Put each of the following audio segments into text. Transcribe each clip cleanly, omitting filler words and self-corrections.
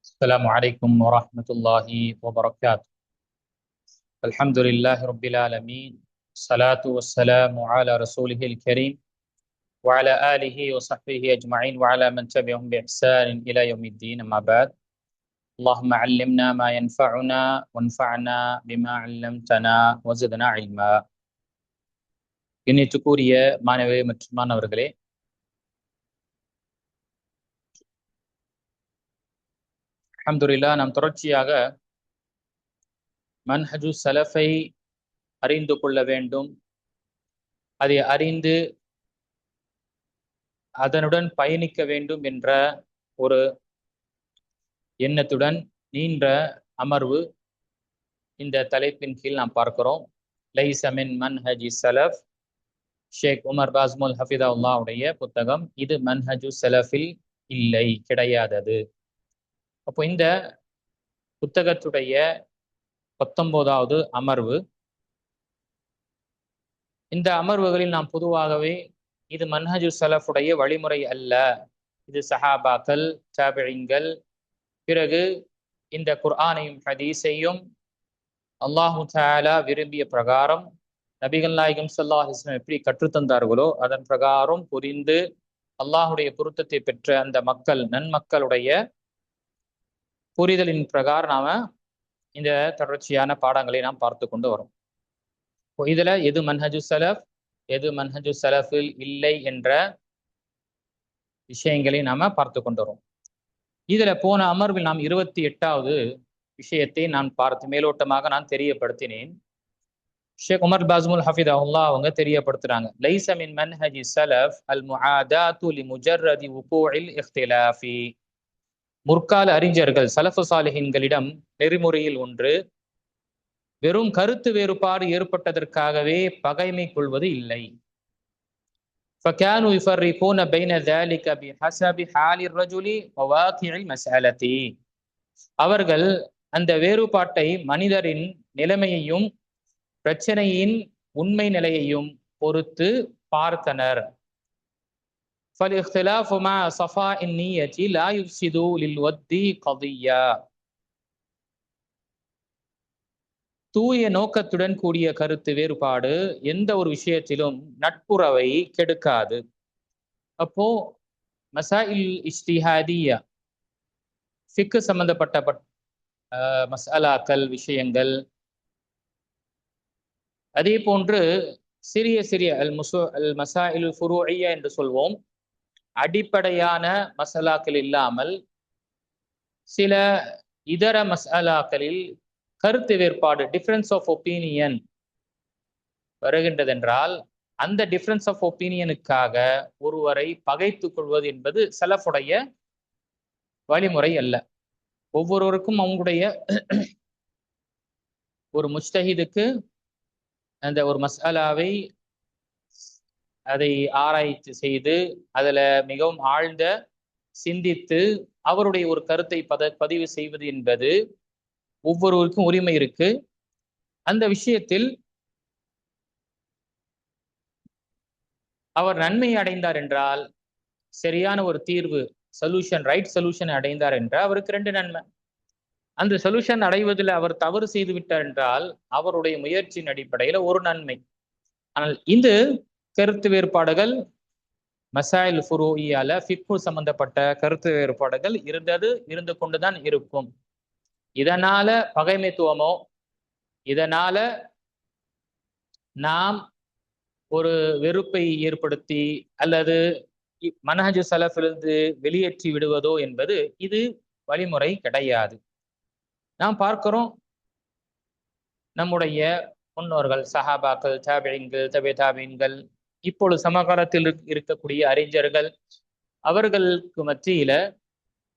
السلام عليكم ورحمة الله وبركاته. الحمد لله رب العالمين. الصلاة والسلام على رسوله الكريم وعلى آله وصحبه أجمعين وعلى من تبعهم بإحسان إلى يوم الدين. أما بعد، اللهم علمنا ما ينفعنا وانفعنا بما علمتنا وزدنا علما. கண்ணியத்துக்குரிய மாணவ மற்றும் மாணவர்களே, அல்ஹம்துலில்லாஹ், நாம் தொடர்ச்சியாக மன்ஹஜு சலஃபை அறிந்து கொள்ள வேண்டும். அதை அறிந்து அதனுடன் பயணிக்க வேண்டும் என்ற ஒரு எண்ணத்துடன் நீண்ட அமர்வு இந்த தலைப்பின் கீழ் நாம் பார்க்கிறோம். லைஸ மின் மன்ஹஜி சலஃப், ஷேக் உமர் பாஸ்முல் ஹஃபிதஹுல்லாஹ்வுடைய புத்தகம். இது மன்ஹஜு சலஃபில் இல்லை, கிடையாதது. அப்போ இந்த புத்தகத்துடைய 19வது அமர்வு. இந்த அமர்வுகளில் நாம் பொதுவாகவே இது மன்ஹஜு சலஃபுடைய வழிமுறை அல்ல, இது சஹாபாக்கள், தாபிஈன்கள், பிறகு இந்த குர்ஆனையும் ஹதீஸையும் அல்லாஹு தஆலா விரும்பிய பிரகாரம் நபிகள் நாயகம் ஸல்லல்லாஹு அலைஹி வஸல்லம் எப்படி கற்றுத்தந்தார்களோ அதன் பிரகாரம் புரிந்து அல்லாஹுடைய பொருத்தத்தை பெற்ற அந்த மக்கள், நன்மக்களுடைய புரிதலின் பிரகாரம் நாம இந்த தொடர்ச்சியான பாடங்களை நாம் பார்த்து கொண்டு வரோம். இதுல எது மன்ஹஜு சலஃப், எது மன்ஹஜு சலஃபில் இல்லை என்ற விஷயங்களை நாம பார்த்து கொண்டு வரோம். இதுல போன அமர்வில் நாம் 28வது விஷயத்தை நான் பார்த்து மேலோட்டமாக நான் தெரியப்படுத்தினேன். ஷேக் உமர் பாஸ்முல் ஹஃபிதஹுல்லாஹ் அவங்க தெரியப்படுத்துறாங்க, லைஸ மின் மன்ஹஜி சலஃப் அல் முஆதாத்து லி முஜர்ரதி வுகூஇல் இக்திலாஃபி. முற்கால அறிஞர்கள் சலஃபு சாலிஹின்களிடம் நெறிமுறையில் ஒன்று வெறும் கருத்து வேறுபாடு ஏற்பட்டதற்காகவே பகைமை கொள்வது இல்லை. فكانوا يفرقون بين ذلك بحسب حال الرجل وواقع المسألة. அவர்கள் அந்த வேறுபாட்டை மனிதரின் நிலைமையையும் பிரச்சனையின் உண்மை நிலையையும் பொறுத்து பார்த்தனர். فالاختلاف مع صفاء النية لا يفسد للود قضية. தூய நோக்கத்துடன் கூடிய கருத்து வேறுபாடு எந்த ஒரு விஷயத்திலும் நட்புறவை கெடுக்காது. அப்போ மசாயில் இஜ்திஹாதியா, ஃபிக்ஹ் சம்பந்தப்பட்ட மஸ்அலாக்கள், விஷயங்கள், அதே போன்று சிறிய சிறிய அல் மசாயில் ஃபுரூஇய்யா என்று சொல்வோம், அடிப்படையான மசாலாக்கள் இல்லாமல் சில இதர மசாலாக்களில் கருத்து வேறுபாடு, டிஃபரன்ஸ் ஆஃப் ஒப்பீனியன் வருகின்றதென்றால் அந்த டிஃபரன்ஸ் ஆஃப் ஒப்பீனியனுக்காக ஒருவரை பகைத்து கொள்வது என்பது சலஃபுடைய வழிமுறை அல்ல. ஒவ்வொருவருக்கும் அவங்களுடைய ஒரு முஜ்தஹிதுக்கு அந்த ஒரு மஸ்அலாவை அதை ஆராய்ச்சி செய்து அதில் மிகவும் ஆழ்ந்த சிந்தித்து அவருடைய ஒரு கருத்தை பதிவு செய்வது என்பது ஒவ்வொருவருக்கும் உரிமை இருக்கு. அந்த விஷயத்தில் அவர் நன்மை அடைந்தார் என்றால், சரியான ஒரு தீர்வு, சொல்யூஷன், ரைட் சொல்யூஷன் அடைந்தார் என்றால் அவருக்கு 2 நன்மை. அந்த சொல்யூஷன் அடைவதில் அவர் தவறு செய்து விட்டார் என்றால் அவருடைய முயற்சியின் அடிப்படையில் ஒரு நன்மை. ஆனால் இந்த கருத்து வேறுபாடுகள் மசாயில் ஃபுரூஇய்யால, ஃபிக்ஹ் சம்பந்தப்பட்ட கருத்து வேறுபாடுகள் இருந்து கொண்டுதான் இருக்கும். இதனால பகைமைத்துவமோ, இதனால நாம் ஒரு வெறுப்பை ஏற்படுத்தி அல்லது மன்ஹஜு சலஃபிலிருந்து வெளியேற்றி விடுவதோ என்பது இது வழிமுறை கிடையாது. நாம் பார்க்கிறோம், நம்முடைய முன்னோர்கள், சஹாபாக்கள், தாபிஈன்கள், தாபிஈன்கள், இப்பொழுது சமகாலத்தில் இருக்கக்கூடிய அறிஞர்கள், அவர்களுக்கு மத்தியில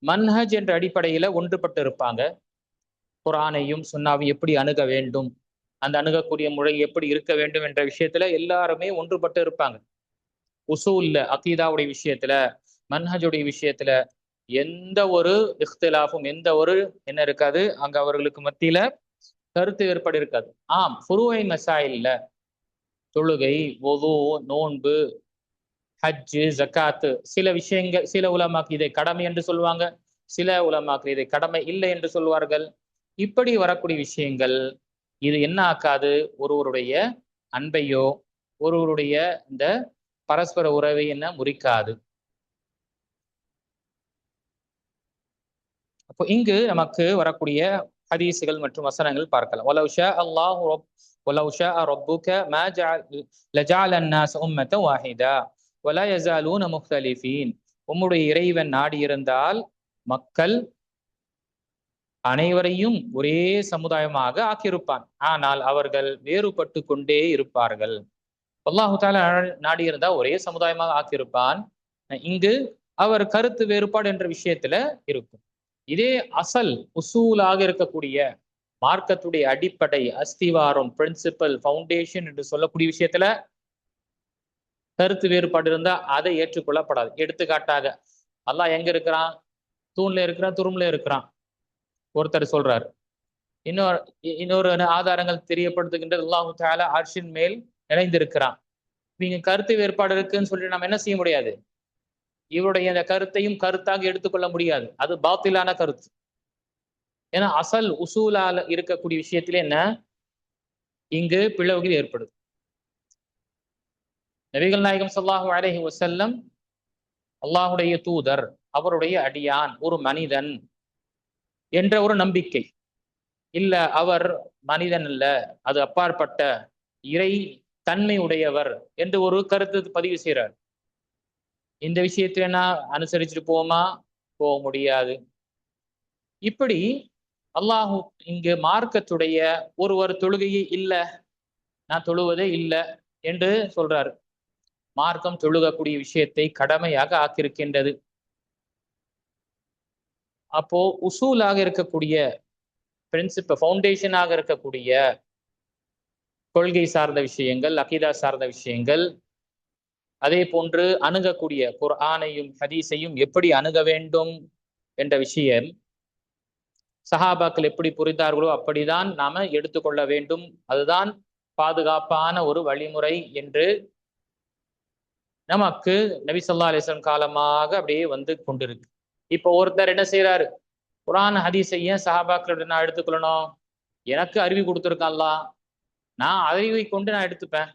மன்ஹஜ் என்ற அடிப்படையில ஒன்றுபட்டு இருப்பாங்க. குர்ஆனையும் சுன்னாவையும் எப்படி அணுக வேண்டும், அந்த அணுகக்கூடிய முறை எப்படி இருக்க வேண்டும் என்ற விஷயத்துல எல்லாருமே ஒன்றுபட்டு இருப்பாங்க. உசூல்ல, அகீதாவுடைய விஷயத்துல, மன்ஹஜுடைய விஷயத்துல எந்த ஒரு இஃப்திலாஃபும், எந்த ஒரு என்ன இருக்காது, அங்க அவர்களுக்கு மத்தியில கருத்து வேறுபாடு இருக்காது. ஃபுரூஇ மசாயில்ல, தொழுகை, வுது, நோன்பு, ஹஜ்ஜு, ஜக்காத்து, சில விஷயங்கள் சில உலமாக்கு இதை கடமை என்று சொல்லுவாங்க, சில உலமாக்கள் இதை கடமை இல்லை என்று சொல்வார்கள். இப்படி வரக்கூடிய விஷயங்கள் இது என்ன ஆக்காது, ஒருவருடைய அன்பையோ ஒருவருடைய இந்த பரஸ்பர உறவை என்ன முறிக்காது. அப்போ இங்கு நமக்கு வரக்கூடிய ஹதீசுகள் மற்றும் வசனங்கள் பார்க்கலாம். வலவ் ஷா அல்லாஹு ரப் வலவ் ஷா ரப்புக மா லஜஅல الناس உம்மத வாஹிதா வலா யஸாலூன முக்தலிஃபீன். உம்முடைய இறைவன் நாடி இருந்தால் மக்கள் அனைவரையும் ஒரே சமுதாயமாக ஆக்கியிருப்பான், ஆனால் அவர்கள் வேறுபட்டு கொண்டே இருப்பார்கள். அல்லாஹு தஆலா நாடி இருந்தா ஒரே சமுதாயமாக ஆக்கியிருப்பான். இங்கு அவர் கருத்து வேறுபாடு என்ற விஷயத்துல இருக்கும். இதே அசல் உசூலாக இருக்கக்கூடிய மார்க்கத்துடைய அடிப்படை அஸ்திவாரம் பிரின்சிபல் ஃபவுண்டேஷன் என்று சொல்லக்கூடிய விஷயத்துல கருத்து வேறுபாடு இருந்தா அதை ஏற்றுக்கொள்ளப்படாது. எடுத்துக்காட்டாக அல்லாஹ் எங்க இருக்கிறான்? தூண்ல இருக்கிறான், துரும்புல இருக்கிறான் ஒருத்தர் சொல்றாரு. இன்னொரு ஆதாரங்கள் தெரியப்படுத்துகின்றது அல்லாஹு தஆலா அர்ஷின் மேல் இணைந்திருக்கிறான். நீங்க கருத்து வேறுபாடு இருக்குன்னு சொல்லி நம்ம என்ன செய்ய முடியாது, இவருடைய இந்த கருத்தையும் கருத்தாக எடுத்துக்கொள்ள முடியாது. அது பாத்திலான கருத்து. ஏன்னா அசல் உசூலால இருக்கக்கூடிய விஷயத்திலே என்ன இங்கு பிளவுகள் ஏற்படுது. நபிகள் நாயகம் ஸல்லல்லாஹு அலைஹி வஸல்லம் அல்லாஹுடைய தூதர், அவருடைய அடியான், ஒரு மனிதன் என்ற ஒரு நம்பிக்கை இல்ல, அவர் மனிதன் அல்ல, அது அப்பாற்பட்ட இறை தன்மை உடையவர் என்று ஒரு கருத்து பதிவு செய்கிறார். இந்த விஷயத்தை நான் அனுசரிச்சுட்டு போமா? போக முடியாது. இப்படி அல்லாஹு இங்கு மார்க்கத்துடைய ஒருவர் தொழுகையே இல்லை, நான் தொழுவதே இல்லை என்று சொல்றாரு. மார்க்கம் தொழுகக்கூடிய விஷயத்தை கடமையாக ஆக்கியிருக்கின்றது. அப்போ உசூலாக இருக்கக்கூடிய பிரின்சிபல் ஃபவுண்டேஷனாக இருக்கக்கூடிய கொள்கை சார்ந்த விஷயங்கள், அகீதா சார்ந்த விஷயங்கள், அதே போன்று அணுகக்கூடிய குர்ஆனையும் ஹதீஸையும் எப்படி அணுக வேண்டும் என்ற விஷயம் சஹாபாக்கள் எப்படி புரிந்தார்களோ அப்படிதான் நாம எடுத்துக்கொள்ள வேண்டும். அதுதான் பாதுகாப்பான ஒரு வழிமுறை என்று நமக்கு நபி ஸல்லல்லாஹு அலைஹி வஸல்லம் காலமாக அப்படியே வந்து கொண்டிருக்கு. இப்போ ஒருத்தர் என்ன செய்யறாரு, குர்ஆன் ஹதீஸை ஏன் சஹாபாக்களோட நான் எடுத்துக்கொள்ளணும்? எனக்கு அறிவு கொடுத்துருக்கான்ல, நான் அறிவை கொண்டு நான் எடுத்துப்பேன்.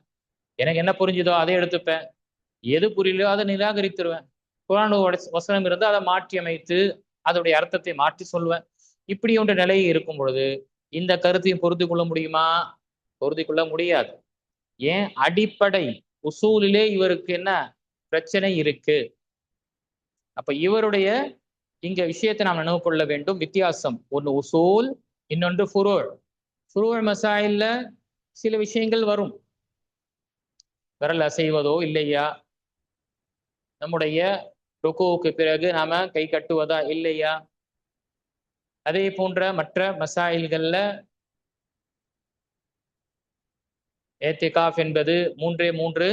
எனக்கு என்ன புரிஞ்சுதோ அதை எடுத்துப்பேன், எது புரியலையோ அதை நிராகரித்துருவேன். குர்ஆன் வசனம் இருந்தால் அதை மாற்றி அமைத்து அதோடைய அர்த்தத்தை மாற்றி சொல்வேன். இப்படி ஒன்ற நிலை இருக்கும் பொழுது இந்த கருத்தையும் பொருத்தி கொள்ள முடியுமா? பொருத்தி கொள்ள முடியாது. ஏன்? அடிப்படை உசூலிலே இவருக்கு என்ன பிரச்சனை இருக்கு. அப்ப இவருடைய இங்க விஷயத்தை நாம் நினைவு கொள்ள வேண்டும். வித்தியாசம், ஒன்று உசூல், இன்னொன்று ஃபுரூ. ஃபுரூ மசாயில்ல சில விஷயங்கள் வரும். விரல் அசைவதோ இல்லையா, நம்முடைய ருக்குவுக்கு பிறகு நாம கை கட்டுவதா இல்லையா, அதே போன்ற மற்ற மசாயில்கள்ல ஏத்திகாஃப் என்பது 3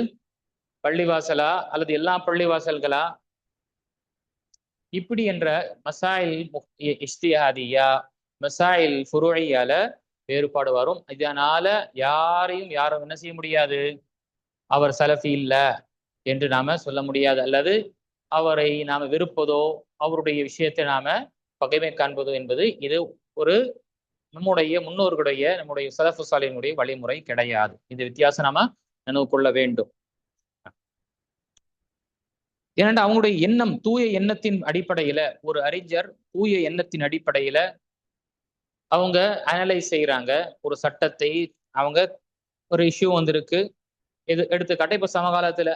பள்ளிவாசலா அல்லது எல்லா பள்ளிவாசல்களா, இப்படி என்ற மசாயில் இஜ்திஹாதியா மசாயில் ஃபுரூஇயால வேறுபாடு வரும். இதனால யாரும் என்ன செய்ய முடியாது, அவர் சலஃபி இல்ல என்று நாம சொல்ல முடியாது, அல்லது அவரை நாம வெறுப்பதோ அவருடைய விஷயத்தை நாம பகைமை காண்பதோ என்பது இது ஒரு நம்முடைய முன்னோர்களுடைய நம்முடைய சலஃபு சாலிஹினுடைய வழிமுறை கிடையாது. இந்த வித்தியாசம் நாம நினைவு கொள்ள வேண்டும். ஏனென்றால் அவங்களுடைய எண்ணம் தூய எண்ணத்தின் அடிப்படையில, ஒரு அறிஞர் தூய எண்ணத்தின் அடிப்படையில அவங்க அனலைஸ் செய்யறாங்க ஒரு சட்டத்தை. அவங்க ஒரு இஷ்யூ வந்திருக்கு, இது எடுத்துக்காட்ட இப்ப சமகாலத்துல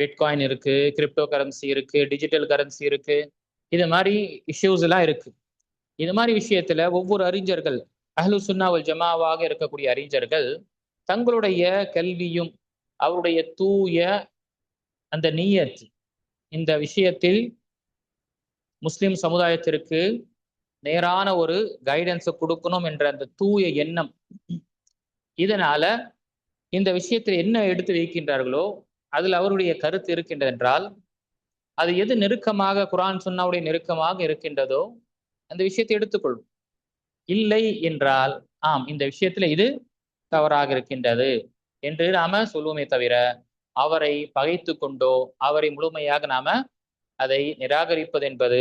பிட்காயின் இருக்கு, கிரிப்டோ கரன்சி இருக்கு, டிஜிட்டல் கரன்சி இருக்கு, இது மாதிரி இஷ்யூஸ் எல்லாம் இருக்கு. இது மாதிரி விஷயத்துல ஒவ்வொரு அறிஞர்கள், அஹ்லு சுன்னா வல் ஜமாவாக இருக்கக்கூடிய அறிஞர்கள் தங்களுடைய கல்வியும் அவருடைய தூய அந்த நியத் இந்த விஷயத்தில் முஸ்லிம் சமுதாயத்திற்கு நேரான ஒரு கைடன்ஸை கொடுக்கணும் என்ற அந்த தூய எண்ணம், இதனால இந்த விஷயத்தில் என்ன எடுத்து வைக்கின்றார்களோ அதில் அவருடைய கருத்து இருக்கின்றது என்றால், அது எது நெருக்கமாக குர்ஆன் சுன்னாவுடைய நெருக்கமாக இருக்கின்றதோ அந்த விஷயத்தை எடுத்துக்கொள்ளும். இல்லை என்றால் ஆம் இந்த விஷயத்துல இது தவறாக இருக்கின்றது என்று நாம சொல்லுவோமே தவிர, அவரை பகைத்து கொண்டோ அவரை முழுமையாக நாம அதை நிராகரிப்பது என்பது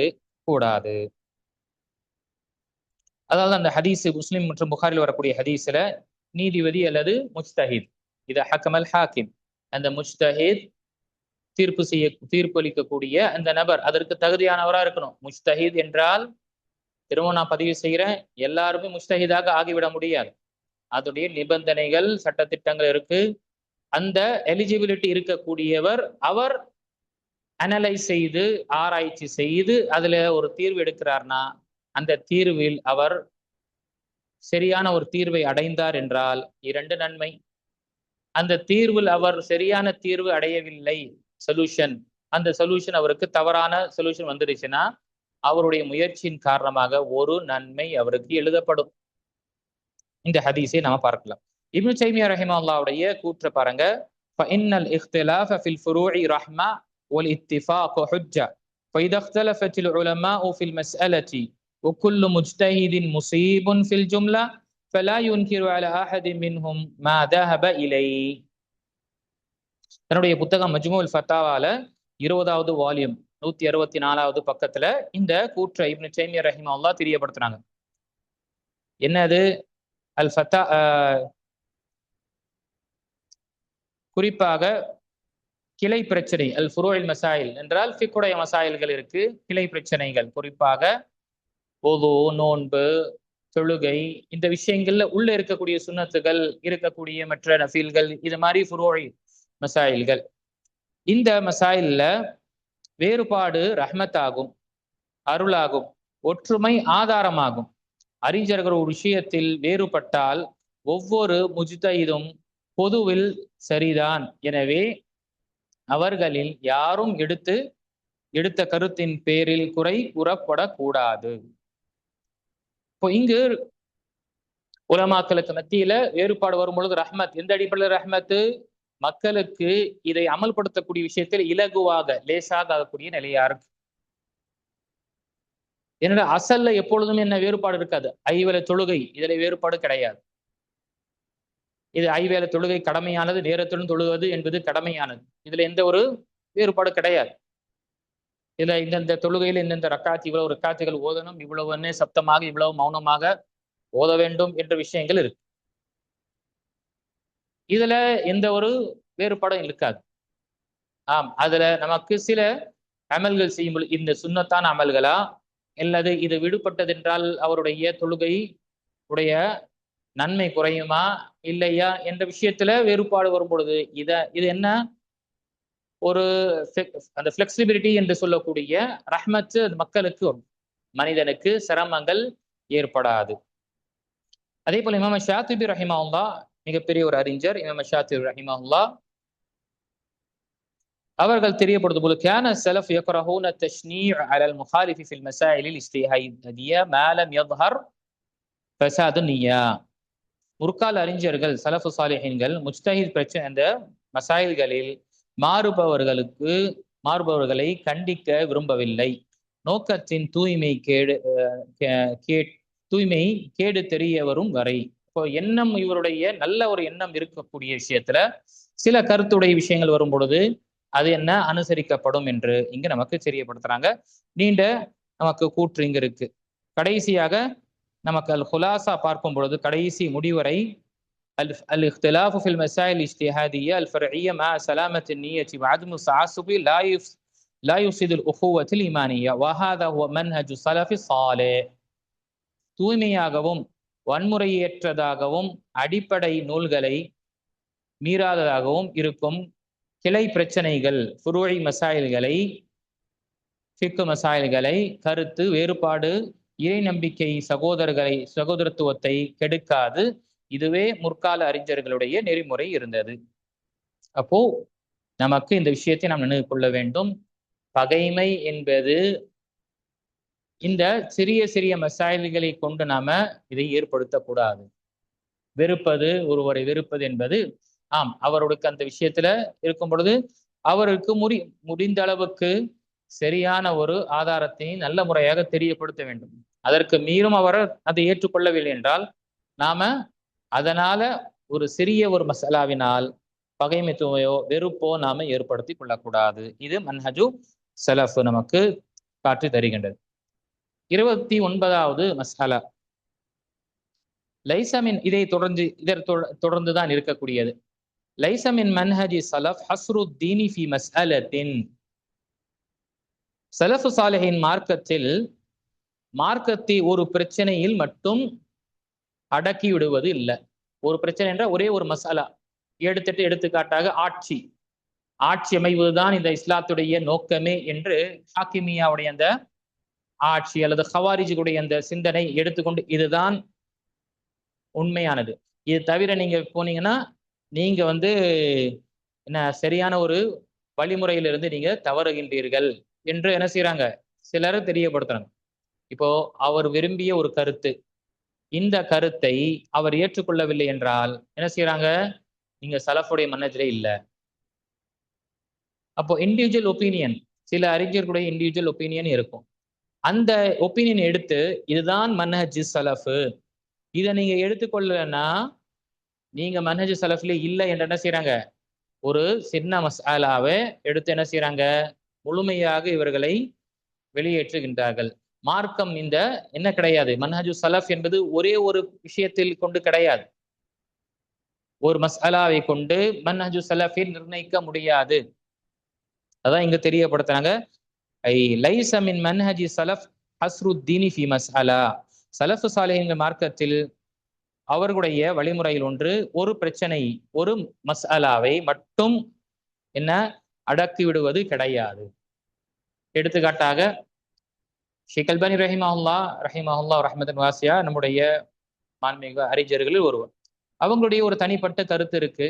கூடாது. அதாவது அந்த ஹதீஸ் முஸ்லிம் மற்றும் புகாரில் வரக்கூடிய ஹதீஸ்ல நீதிபதி அல்லது முஜ்தஹித், இது ஹக்கமல் ஹாக்கிம், அந்த முஜ்தஹித் தீர்ப்பளிக்கக்கூடிய அந்த நபர் அதற்கு தகுதியானவரா இருக்கணும். முஜ்தஹித் என்றால் திரும்ப நான் பதிவு செய்கிறேன், எல்லாருமே முஜ்தஹிதாக ஆகிவிட முடியாது. அதனுடைய நிபந்தனைகள் சட்டத்திட்டங்கள் இருக்கு. அந்த எலிஜிபிலிட்டி இருக்கக்கூடியவர் அவர் அனலைஸ் செய்து ஆராய்ச்சி செய்து அதுல ஒரு தீர்வு எடுக்கிறார்னா அந்த தீர்வில் அவர் சரியான ஒரு தீர்வை அடைந்தார் என்றால் 2 நன்மை. அந்த தீர்வில் அவர் சரியான தீர்வு அடையவில்லை, சொல்யூஷன், அந்த சொல்யூஷன் அவருக்கு தவறான சொல்யூஷன் வந்துருச்சுன்னா அவருடைய முயற்சியின் காரணமாக 1 நன்மை அவருக்கு எழுதப்படும். இந்த ஹதீஸை நாம பார்க்கலாம். இப்னு தைமியா ரஹிமஹுல்லாஹ்வுடைய கூற்ற பாருங்க, فإن الاختلاف في الفروع رحمة والاتفاق حجة فإذا اختلفت العلماء في المسألة وكل مجتهد مصيب في الجملة فلا ينكر على أحد منهم ما ذهب إليه. தன்னுடைய புத்தகம் மஜ்மூல் ஃபத்தாவால 20வது வால்யூம் 164வது பக்கத்துல இந்த கூற்றை இப்னு தைமியா ரஹிமஹுல்லாஹ் தெரியப்படுத்துறாங்க. என்னது? அல் ஃபத்தா, குறிப்பாக கிளை பிரச்சனை, அல் ஃபுரூஇல் மசாயில் என்றால் ஃபிக்ஹுடைய மசாயில்கள் இருக்கு, கிளை பிரச்சனைகள், குறிப்பாக ஒது, நோன்பு, தொழுகை, இந்த விஷயங்கள்ல உள்ள இருக்கக்கூடிய சுன்னத்துகள், இருக்கக்கூடிய மற்ற நஃபீல்கள், இது மாதிரி ஃபுரூஇ மசாயில்கள். இந்த மசாயில்ல வேறுபாடு ரஹ்மத்தாகும், அருளாகும், ஒற்றுமை ஆதாரமாகும். அறிஞர்கள் ஒரு விஷயத்தில் வேறுபட்டால் ஒவ்வொரு முஜ்தஹிதும் பொதுவில் சரிதான், எனவே அவர்களில் யாரும் எடுத்த கருத்தின் பேரில் குறை கூறப்படக்கூடாது. இப்போ இங்கு உலமாக்களுக்கு மத்தியில வேறுபாடு வரும் பொழுது ரஹ்மத், எந்த அடிப்படையில் ரஹ்மத்து? மக்களுக்கு இதை அமல்படுத்தக்கூடிய விஷயத்தில் இலகுவாக லேசாக ஆகக்கூடிய நிலையா இருக்கு. என்னோட அசல்ல எப்பொழுதுமே என்ன வேறுபாடு இருக்காது. ஐவேளை தொழுகை, இதுல வேறுபாடு கிடையாது. இது ஐவேளை தொழுகை கடமையானது, நேரத்துடன் தொழுவது என்பது கடமையானது, இதுல எந்த ஒரு வேறுபாடு கிடையாது. இதுல இந்தந்த தொழுகையில் இந்தந்த ரக்காத்து, இவ்வளவு ரக்காத்துகள் ஓதணும், இவ்வளவு சப்தமாக, இவ்வளவு மௌனமாக ஓத வேண்டும் என்ற விஷயங்கள் இருக்கு. இதுல எந்த ஒரு வேறுபாடும் இருக்காது. அதுல நமக்கு சில அமல்கள் செய்யும் இந்த சுன்னத்தான அமல்களா அல்லது இது விடுபட்டது என்றால் அவருடைய தொழுகை உடைய நன்மை குறையுமா இல்லையா என்ற விஷயத்துல வேறுபாடு வரும் பொழுது இது என்ன ஒரு அந்த ஃபிளெக்சிபிலிட்டி என்று சொல்லக்கூடிய ரஹ்மத்து மக்களுக்கு வரும், மனிதனுக்கு சிரமங்கள் ஏற்படாது. அதே போல இமாம் ஷாத்திபி ரஹிமஹுல்லாஹ் மிகப்பெரிய ஒரு அறிஞர். இமாம் ஷாத்திபி ரஹிமஹுல்லாஹ் அவர்கள் தெரியப்படுத்தும் போது கான ஸலஃப் யக்ரஹூன தஷ்னீஅ அலல் முஹாலிஃபி ஃபில் மஸாயிலில் இஜ்திஹாதிய்யா மா லம் யظஹர் ஃபஸாது நிய்யா. முற்கால அறிஞர்கள் சலஃபு சாலிஹீன்கள் முஜ்தஹித் பிரச்சனை அந்த மசாயில்களில் மாறுபவர்களை கண்டிக்க விரும்பவில்லை. நோக்கத்தின் தூய்மை கேடு தெரிய வரும் வரை. இப்போ எண்ணம், இவருடைய நல்ல ஒரு எண்ணம் இருக்கக்கூடிய விஷயத்துல சில கருத்துடைய விஷயங்கள் வரும் பொழுது அது என்ன அனுசரிக்கப்படும் என்று இங்க நமக்கு தெரியப்படுத்துறாங்க. நீண்ட நமக்கு கூற்று இங்க இருக்கு. கடைசியாக நமக்கு அல் ஹுலாசா பார்க்கும் பொழுது கடைசி முடிவரை அல் இக்திலாஃபு ஃபில் மஸாயில் இஜ்திஹாதிய்யா அல் ஃபர்இய்யா மா ஸலாமத்தி நிய்யத்தி வ அத்மு தஅஸ்ஸுபி லா யுஃஸிது அல் உஹுவத்தில் ஈமானிய்யா வ ஹாதா ஹுவ மன்ஹஜு ஸலஃபி ஸாலிஹ். தூய்மையாகவும் வன்முறையற்றதாகவும் அடிப்படை நூல்களை மீறாததாகவும் இருக்கும் கிளை பிரச்சனைகள், ஃபுரூஇ மசாயில்களை, ஃபிக்ஹ் மசாயில்களை, கருத்து வேறுபாடு, இறை நம்பிக்கை சகோதரத்துவத்தை கெடுக்காது. இதுவே முற்கால அறிஞர்களுடைய நெறிமுறை இருந்தது. அப்போ நமக்கு இந்த விஷயத்தை நாம் நினைவு கொள்ள வேண்டும். பகைமை என்பது இந்த சிறிய சிறிய மசாயில்களை கொண்டு நாம இதை ஏற்படுத்தக்கூடாது. ஒருவரை வெறுப்பது என்பது அவருக்கு அந்த விஷயத்துல இருக்கும் பொழுது அவருக்கு முடிந்த அளவுக்கு சரியான ஒரு ஆதாரத்தை நல்ல முறையாக தெரியப்படுத்த வேண்டும். அதற்கு மீறும் அவர் அதை ஏற்றுக்கொள்ளவில்லை என்றால் நாம அதனால ஒரு சிறிய ஒரு மசாலாவினால் பகைமைத்துவையோ வெறுப்போ நாம ஏற்படுத்தி கொள்ளக்கூடாது. இது மன்ஹஜு ஸலஃப் நமக்கு காட்டி தருகின்றது. 29வது மஸ்அலா. லைசமின் இதை தொடர்ந்து தான் இருக்கக்கூடியது. லைசமின் மன்ஹஜி சலஃப் ஹஸ்ரு தீனி ஃபி மஸ்அலத்தின். சலஃபு சாலிஹின் மார்க்கத்தை ஒரு பிரச்சனையில் மட்டும் அடக்கி விடுவது இல்லை. ஒரு பிரச்சனை என்றால் ஒரே ஒரு மசாலா எடுத்துக்காட்டாக ஆட்சி அமைவதுதான் இந்த இஸ்லாத்துடைய நோக்கமே என்று ஹாக்கிமியாவுடைய அந்த ஆட்சி அல்லது ஹவாரிஜுடைய அந்த சிந்தனை எடுத்துக்கொண்டு இதுதான் உண்மையானது, இது தவிர நீங்க போனீங்கன்னா நீங்க என்ன சரியான ஒரு வழிமுறையிலிருந்து நீங்க தவறுகின்றீர்கள் என்று என்ன செய்யறாங்க, சிலர் தெரியப்படுத்துறாங்க. இப்போ அவர் விரும்பிய ஒரு கருத்து, இந்த கருத்தை அவர் ஏற்றுக்கொள்ளவில்லை என்றால் என்ன செய்யறாங்க, நீங்க சலஃபுடைய மன்னஜிலே இல்லை. அப்போ இண்டிவிஜுவல் ஒப்பீனியன், சில அறிஞர்களுடைய இண்டிவிஜுவல் ஒப்பீனியன் இருக்கும். அந்த ஒப்பீனியன் எடுத்து இதுதான் மன்ஹஜ் சலஃபு, இதை நீங்க எடுத்துக்கொள்ளலன்னா நீங்க மன்ஹஜ் சலஃப்ல இல்லை என்று என்ன செய்யறாங்க, ஒரு சின்ன மஸ்அலாவை எடுத்து என்ன செய்யறாங்க, முழுமையாக இவர்களை வெளியேற்றுகின்றார்கள். மார்க்கம் இந்த என்ன கிடையாது, மன்ஹஜு சலஃப் என்பது ஒரே ஒரு விஷயத்தில் கொண்டு கிடையாது. ஒரு மஸ்அலாவை கொண்டு மன்ஹஜு சலஃபை நிர்ணயிக்க முடியாது. அதான் இங்க தெரியப்படுத்துறாங்க, லைஸ மின் மன்ஹஜி சலஃப் ஹஸ்ரு தீனி ஃபி மஸ்அலா. சலஃபு சாலிஹின் மார்க்கத்தில் அவர்களுடைய வழிமுறையில் ஒரு பிரச்சனை, ஒரு மஸ்அலாவை மட்டும் என்ன அடக்கி விடுவது கிடையாது. எடுத்துக்காட்டாக ஷேக் அல்பானி ரஹிமஹுல்லா ரஹ்மத்துன் வாசியா, நம்முடைய மாண்புமிகு அறிஞர்களில் ஒருவர். அவங்களுடைய ஒரு தனிப்பட்ட கருத்து இருக்கு.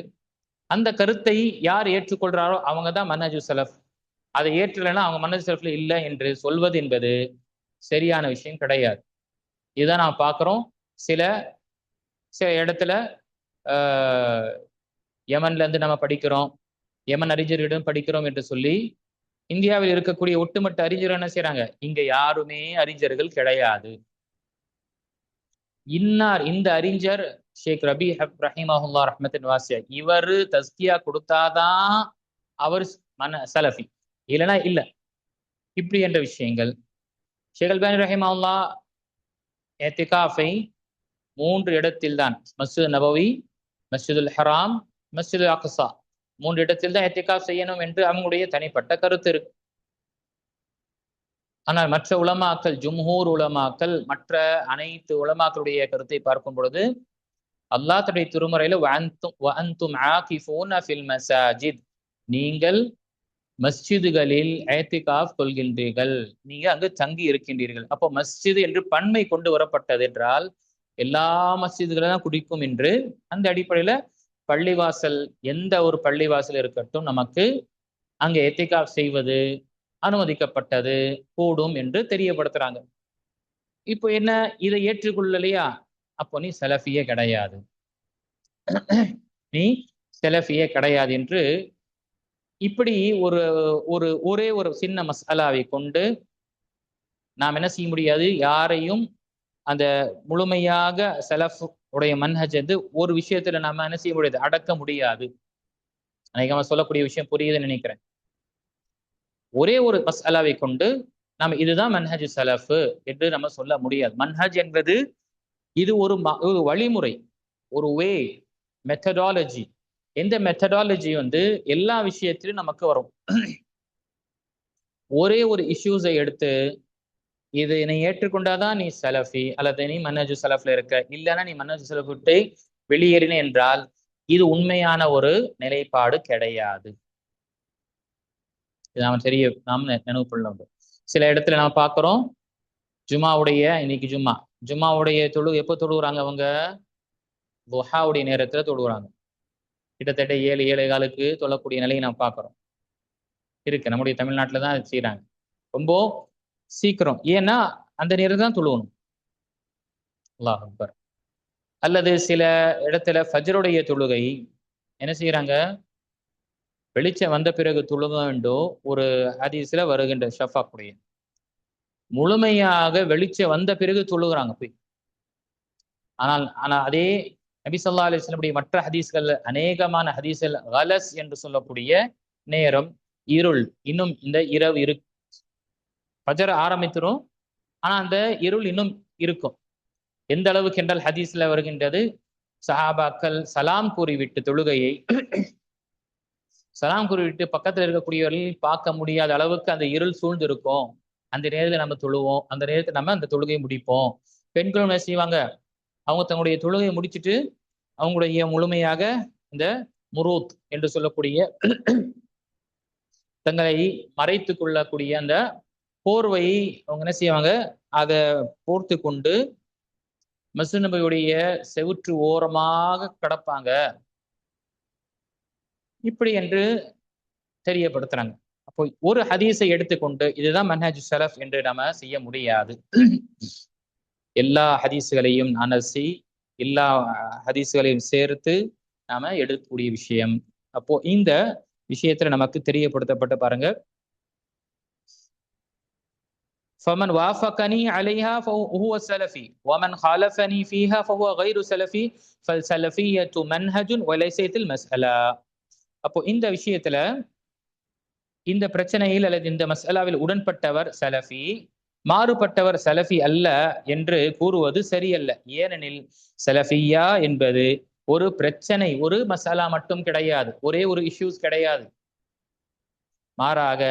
அந்த கருத்தை யார் ஏற்றுக்கொள்றாரோ அவங்க தான் மன்ஹஜு சலஃப். அதை ஏற்றலைன்னா அவங்க மன்ஹஜ் சலஃப்ல இல்லை என்று சொல்வது என்பது சரியான விஷயம் கிடையாது. இதுதான் நாம் பார்க்கிறோம். சில இடத்துல யமன்ல இருந்து நம்ம படிக்கிறோம், யமன் அறிஞர்களிடம் படிக்கிறோம் என்று சொல்லி இந்தியாவில் இருக்கக்கூடிய ஒட்டுமொத்த அறிஞர்கள் என்ன செய்யறாங்க, இங்க யாருமே அறிஞர்கள் கிடையாது. இந்த அறிஞர் ஷேக் ரபி ரஹிமஹுல்லா ரஹ்மத்துன் வாசியா, இவரு தஸ்கியா கொடுத்தாதான் அவர் சலஃபி, இல்லைன்னா இல்ல, இப்படி என்ற விஷயங்கள். ஷேக் அல்பானி ரஹிமஹுல்லா இத்திகாஃபை 3 இடத்தில் தான், மஸ்ஜித் நபவி, மஸ்ஜிதுல் ஹராம், மஸ்ஜிதுல் அக்ஸா, 3 இடத்தில் தான் இத்திகாஃப் செய்யணும் என்று அவங்களுடைய தனிப்பட்ட கருத்து இருக்கு. ஆனால் மற்ற உலமாக்கள், ஜும்ஹூர் உலமாக்கள், மற்ற அனைத்து உலமாக்களுடைய கருத்தை பார்க்கும் பொழுது அல்லாஹ் தன்னுடைய திருமறையில வஅன்தும் ஆகிஃபூன ஃபில் மஸாஜித், நீங்கள் மஸ்ஜிதுகளில் இத்திகாஃப் கொள்கின்றீர்கள், நீங்க அங்கு தங்கி இருக்கின்றீர்கள். அப்போ மஸ்ஜித் என்று பன்மை கொண்டு வரப்பட்டது என்றால் எல்லா மஸ்ஜிதுகளும் குடிக்கும் என்று அந்த அடிப்படையில பள்ளிவாசல், எந்த ஒரு பள்ளிவாசல் இருக்கட்டும், நமக்கு அங்கே இத்திகாஃப் செய்வது அனுமதிக்கப்பட்டது, கூடும் என்று தெரியப்படுத்துறாங்க. இப்போ என்ன, இதை ஏற்றுக்கொள்ளலையா, அப்போ நீ சலஃபியே கிடையாது, நீ சலஃபியே கிடையாது என்று இப்படி ஒரே ஒரு சின்ன மஸ்அலாவை கொண்டு நாம் என்ன செய்ய முடியாது, யாரையும் அந்த முழுமையாக சலஃப் உடைய மன்ஹஜ் ஒரு விஷயத்துல நாம என்ன செய்ய முடியாது, அடக்க முடியாது. அநேகமா சொல்லக்கூடிய விஷயம் புரியுதுன்னு நினைக்கிறேன். ஒரே ஒரு மஸ்அலாவை கொண்டு நாம் இதுதான் மன்ஹஜ் சலஃப் என்று நம்ம சொல்ல முடியாது. மன்ஹஜ் என்பது இது ஒரு வழிமுறை, ஒரு வே, மெத்தடாலஜி. எந்த மெத்தடாலஜி எல்லா விஷயத்திலும் நமக்கு வரும். ஒரே ஒரு இஷ்யூஸை எடுத்து இது நீ ஏற்றுக்கொண்டாதான் நீ சலஃபி அல்லது நீ மன்ஹஜ் சலஃப்ல இருக்க, இல்லைன்னா நீ மன்ஹஜ் சலஃப் விட்டு வெளியேறின என்றால் இது உண்மையான ஒரு நிலைப்பாடு கிடையாது. இது நாம் நினைவு கொள்ள வேண்டும். சில இடத்துல நம்ம பார்க்கிறோம், இன்னைக்கு ஜும்மாவுடைய எப்போ தொழுகிறாங்க, அவங்க துஹாவுடைய நேரத்துல தொழுகிறாங்க. கிட்டத்தட்ட 7-7:15 தொழக்கூடிய நிலையை நாம் பார்க்கிறோம் இருக்கு. நம்முடைய தமிழ்நாட்டில் தான் அது செய்யறாங்க ரொம்ப சீக்கிரம். ஏன்னா அந்த நேரம் தான் தொழுவணும். அல்லாஹ் அக்பர். அல்லது சில இடத்துல ஃபஜ்ருடைய தொழுகை என்ன செய்யறாங்க, வெளிச்சம் வந்த பிறகு தொழுக வேண்டும். ஒரு ஹதீஸ்ல வருகின்ற ஷஃபாக்குடைய முழுமையாக வெளிச்சம் வந்த பிறகு தொழுகிறாங்க போய். ஆனால் அதே நபி ஸல்லல்லாஹு அலைஹி வஸல்லம் மற்ற ஹதீஸ்கள், அநேகமான ஹதீஸ்கள் கலஸ் என்று சொல்லக்கூடிய நேரம், இருள், இன்னும் இந்த இரவு ஃபஜர் ஆரம்பித்துரும், ஆனா அந்த இருள் இன்னும் இருக்கும். எந்த அளவுக்கு என்றால் ஹதீஸ்ல வருகின்றது, சஹாபாக்கள் சலாம் கூறிவிட்டு தொழுகையை சலாம் கூறிவிட்டு பக்கத்துல இருக்கக்கூடியவர்கள் பார்க்க முடியாத அளவுக்கு அந்த இருள் சூழ்ந்து இருக்கும். அந்த நேரத்துல நம்ம தொழுவோம், அந்த நேரத்துல நம்ம அந்த தொழுகையை முடிப்போம். பெண்களும் என்ன செய்வாங்க, அவங்க தங்களுடைய தொழுகையை முடிச்சுட்டு அவங்களுடைய முழுமையாக இந்த முரூத் என்று சொல்லக்கூடிய தங்களை மறைத்து கொள்ளக்கூடிய அந்த போர்வையை அவங்க என்ன செய்வாங்க, அதை போர்த்து கொண்டு மஸ்ஜித் நபவியுடைய செவுற்று ஓரமாக கடப்பாங்க, இப்படி என்று தெரியப்படுத்துறாங்க. அப்போ ஒரு ஹதீஸை எடுத்துக்கொண்டு இதுதான் மன்ஹஜ் ஸலஃப் என்று நாம செய்ய முடியாது. எல்லா ஹதீஸ்களையும் அலசி எல்லா ஹதீஸ்களையும் சேர்த்து நாம எடுக்கக்கூடிய விஷயம். அப்போ இந்த விஷயத்துல நமக்கு தெரியப்படுத்தப்பட்டு பாருங்க, فمن وافقني عليها فهو سلفي ومن خالفني فيها فهو غير سلفي فالسلفية منهج وليست المسألة. அப்போ இந்த விஷயத்துல இந்த பிரச்சனையில் அல்லது இந்த மஸ்அலாவில் உடன்பட்டவர் சலஃபி, மாறுபட்டவர் சலஃபி அல்ல என்று கூறுவது சரியல்ல. ஏனெனில் சலஃபியா என்பது ஒரு பிரச்சனை, ஒரு மசாலா மட்டும் கிடையாது, ஒரே ஒரு இஷ்யூஸ் கிடையாது. மாறாக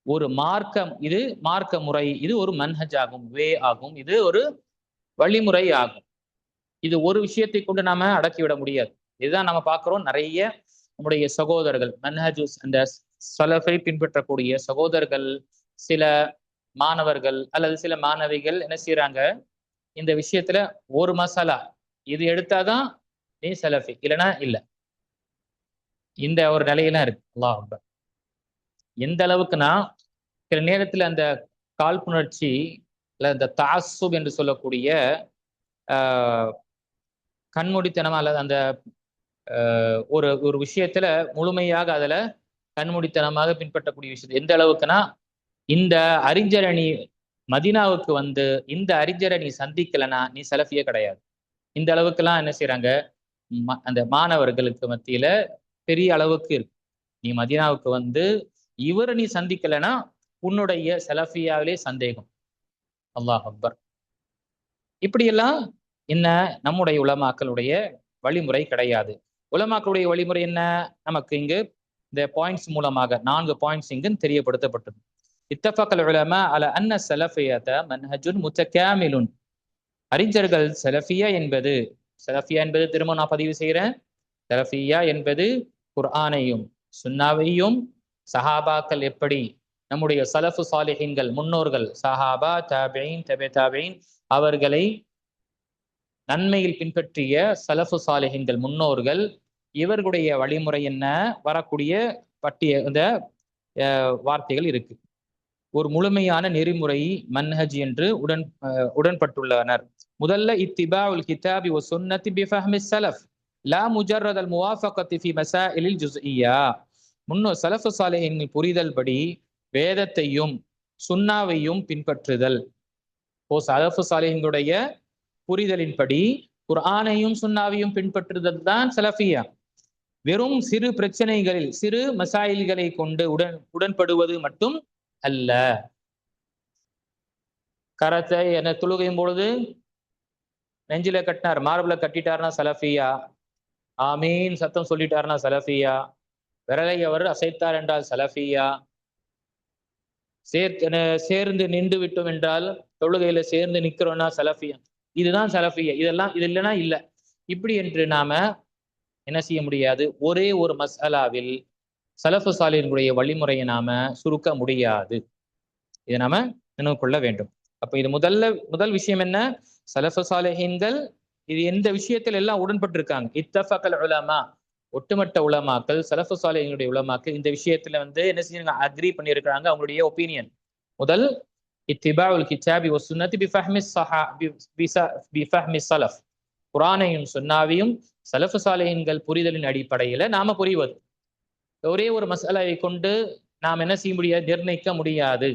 ஒரு மார்க்கம், இது மார்க்க முறை, இது ஒரு மன்ஹஜ் ஆகும், வே ஆகும், இது ஒரு வழிமுறை ஆகும். இது ஒரு விஷயத்தை கொண்டு நாம அடக்கிவிட முடியாது. இதுதான் நம்ம பார்க்கிறோம், நிறைய நம்முடைய சகோதரர்கள் மன்ஹஜ் அந்த சலஃபை பின்பற்றக்கூடிய சகோதரர்கள், சில மாணவர்கள் அல்லது சில மாணவிகள் என்ன செய்யறாங்க, இந்த விஷயத்துல ஒரு மசாலா இது எடுத்தாதான் நீ சலஃபி, இல்லைன்னா இல்லை, இந்த ஒரு நிலையெல்லாம் இருக்கு. அல்லாஹ் அக்பர். எந்த அளவுக்குன்னா சில நேரத்துல அந்த காழ்ப்புணர்ச்சி இல்ல இந்த தாசுப் என்று சொல்லக்கூடிய கண்மூடித்தனமா அல்லது அந்த ஒரு ஒரு விஷயத்துல முழுமையாக அதுல கண்மூடித்தனமாக பின்பற்றக்கூடிய விஷயம் எந்த அளவுக்குன்னா, இந்த அறிஞரணி மதீனாவுக்கு வந்து இந்த அறிஞரணி சந்திக்கலனா நீ சலஃபியே கிடையாது. இந்த அளவுக்குலாம் என்ன செய்யறாங்க, அந்த மாணவர்களுக்கு மத்தியில பெரிய அளவுக்கு இருக்கு. நீ மதீனாவுக்கு வந்து இவரை நீ சந்திக்கலனா உன்னுடைய சலஃபியாவிலே சந்தேகம். அல்லாஹ் அக்பர். இப்படியெல்லாம் என்ன நம்முடைய உலமாக்களுடைய வழிமுறை கிடையாது. உலமாக்களுடைய வழிமுறை என்ன, நமக்கு இங்கு இந்த பாயிண்ட்ஸ் மூலமாக 4 பாயிண்ட்ஸ் இங்கு தெரியப்படுத்தப்பட்டது. இத்தஃபக்கல் உலமா அல அன்ன ஸலஃபியத மன்ஹஜுன் முத்தகாமிலுன். அறிஞர்கள் சலஃபியா என்பது திரும்ப நான் பதிவு செய்கிறேன், சலஃபியா என்பது குர்ஆனையும் சுன்னாவையும் சஹாபாக்கள் எப்படி நம்முடைய சலஃபு சாலிஹீன்கள் முன்னோர்கள் சஹாபா தாபிஈன் தபே தாபிஈன் அவர்களை நன்மையில் பின்பற்றிய சலஃபு சாலிஹீன்கள் முன்னோர்கள், இவர்களுடைய வழிமுறை என்ன, வரக்கூடிய இந்த வார்த்தைகள் இருக்கு. ஒரு முழுமையான நெறிமுறை மன்ஹஜ் என்று உடன்பட்டுள்ளனர். முதல்ல இத்திபாஉல் கிதாபி வ சுன்னதி பிஃபஹ்மி ஸலஃப் லா முஜர்ரத் அல் முவாஃபகத்தி ஃபி மஸாயிலில் ஜுஸ்இய்யா. முன்னோர் சலஃபு சாலிஹீன் புரிதல் படி வேதத்தையும் சுன்னாவையும் பின்பற்றுதல். சலஃபு சாலிஹீன்களுடைய புரிதலின்படி குர்ஆனையும் சுன்னாவையும் பின்பற்றுதல் தான் சலஃபியா. வெறும் சிறு பிரச்சனைகளில் சிறு மசாயில்களை கொண்டு உடன்படுவது மட்டும் அல்ல. கரத்தை என்ன தொழுகையும் பொழுது நெஞ்சில கட்டினார், மார்பிள கட்டிட்டார்னா சலஃபியா, ஆமீன் சத்தம் சொல்லிட்டார்னா சலஃபியா, விரலை அவர் அசைத்தார் என்றால் சலஃபியா, சேர்ந்து நின்று விட்டோம் என்றால் தொழுகையில சேர்ந்து நிக்கிறோம்னா சலஃபியா, இதுதான் சலஃபியா, இதெல்லாம் இது இல்லைன்னா இல்ல, இப்படி என்று நாம என்ன செய்ய முடியாது. ஒரே ஒரு மஸ்அலாவில் சலஃபு சாலிஹீன்களுடைய வழிமுறையை நாம சுருக்க முடியாது. இதை நாம நினைவு கொள்ள வேண்டும். அப்ப இது முதல் விஷயம் என்ன, சலஃபு சாலிஹீன்கள் இது எந்த விஷயத்தில் எல்லாம் உடன்பட்டு இருக்காங்க. இத்தஃபக்கல் உலமா, ஒட்டுமொத்த உலமாக்கள் சலஃபு சாலிஹீன்களுடைய உலமாக்கள் இந்த விஷயத்துல வந்து என்ன செய்ய அக்ரி பண்ணியிருக்கிறாங்க. அவங்களுடைய ஒப்பீனியன் முதல் இத்திபாஉல் கிதாபி வ சுன்னதி பிஃபஹ்மி ஸலஃப், குர்ஆனையும் சுன்னாவையும் சலஃபு சாலிஹீன்கள் புரிதலின் அடிப்படையில நாம புரிவது. ஒரே ஒரு மஸ்அலாவை கொண்டு நாம் என்ன செய்ய முடியாது, நிர்ணயிக்க முடியாது.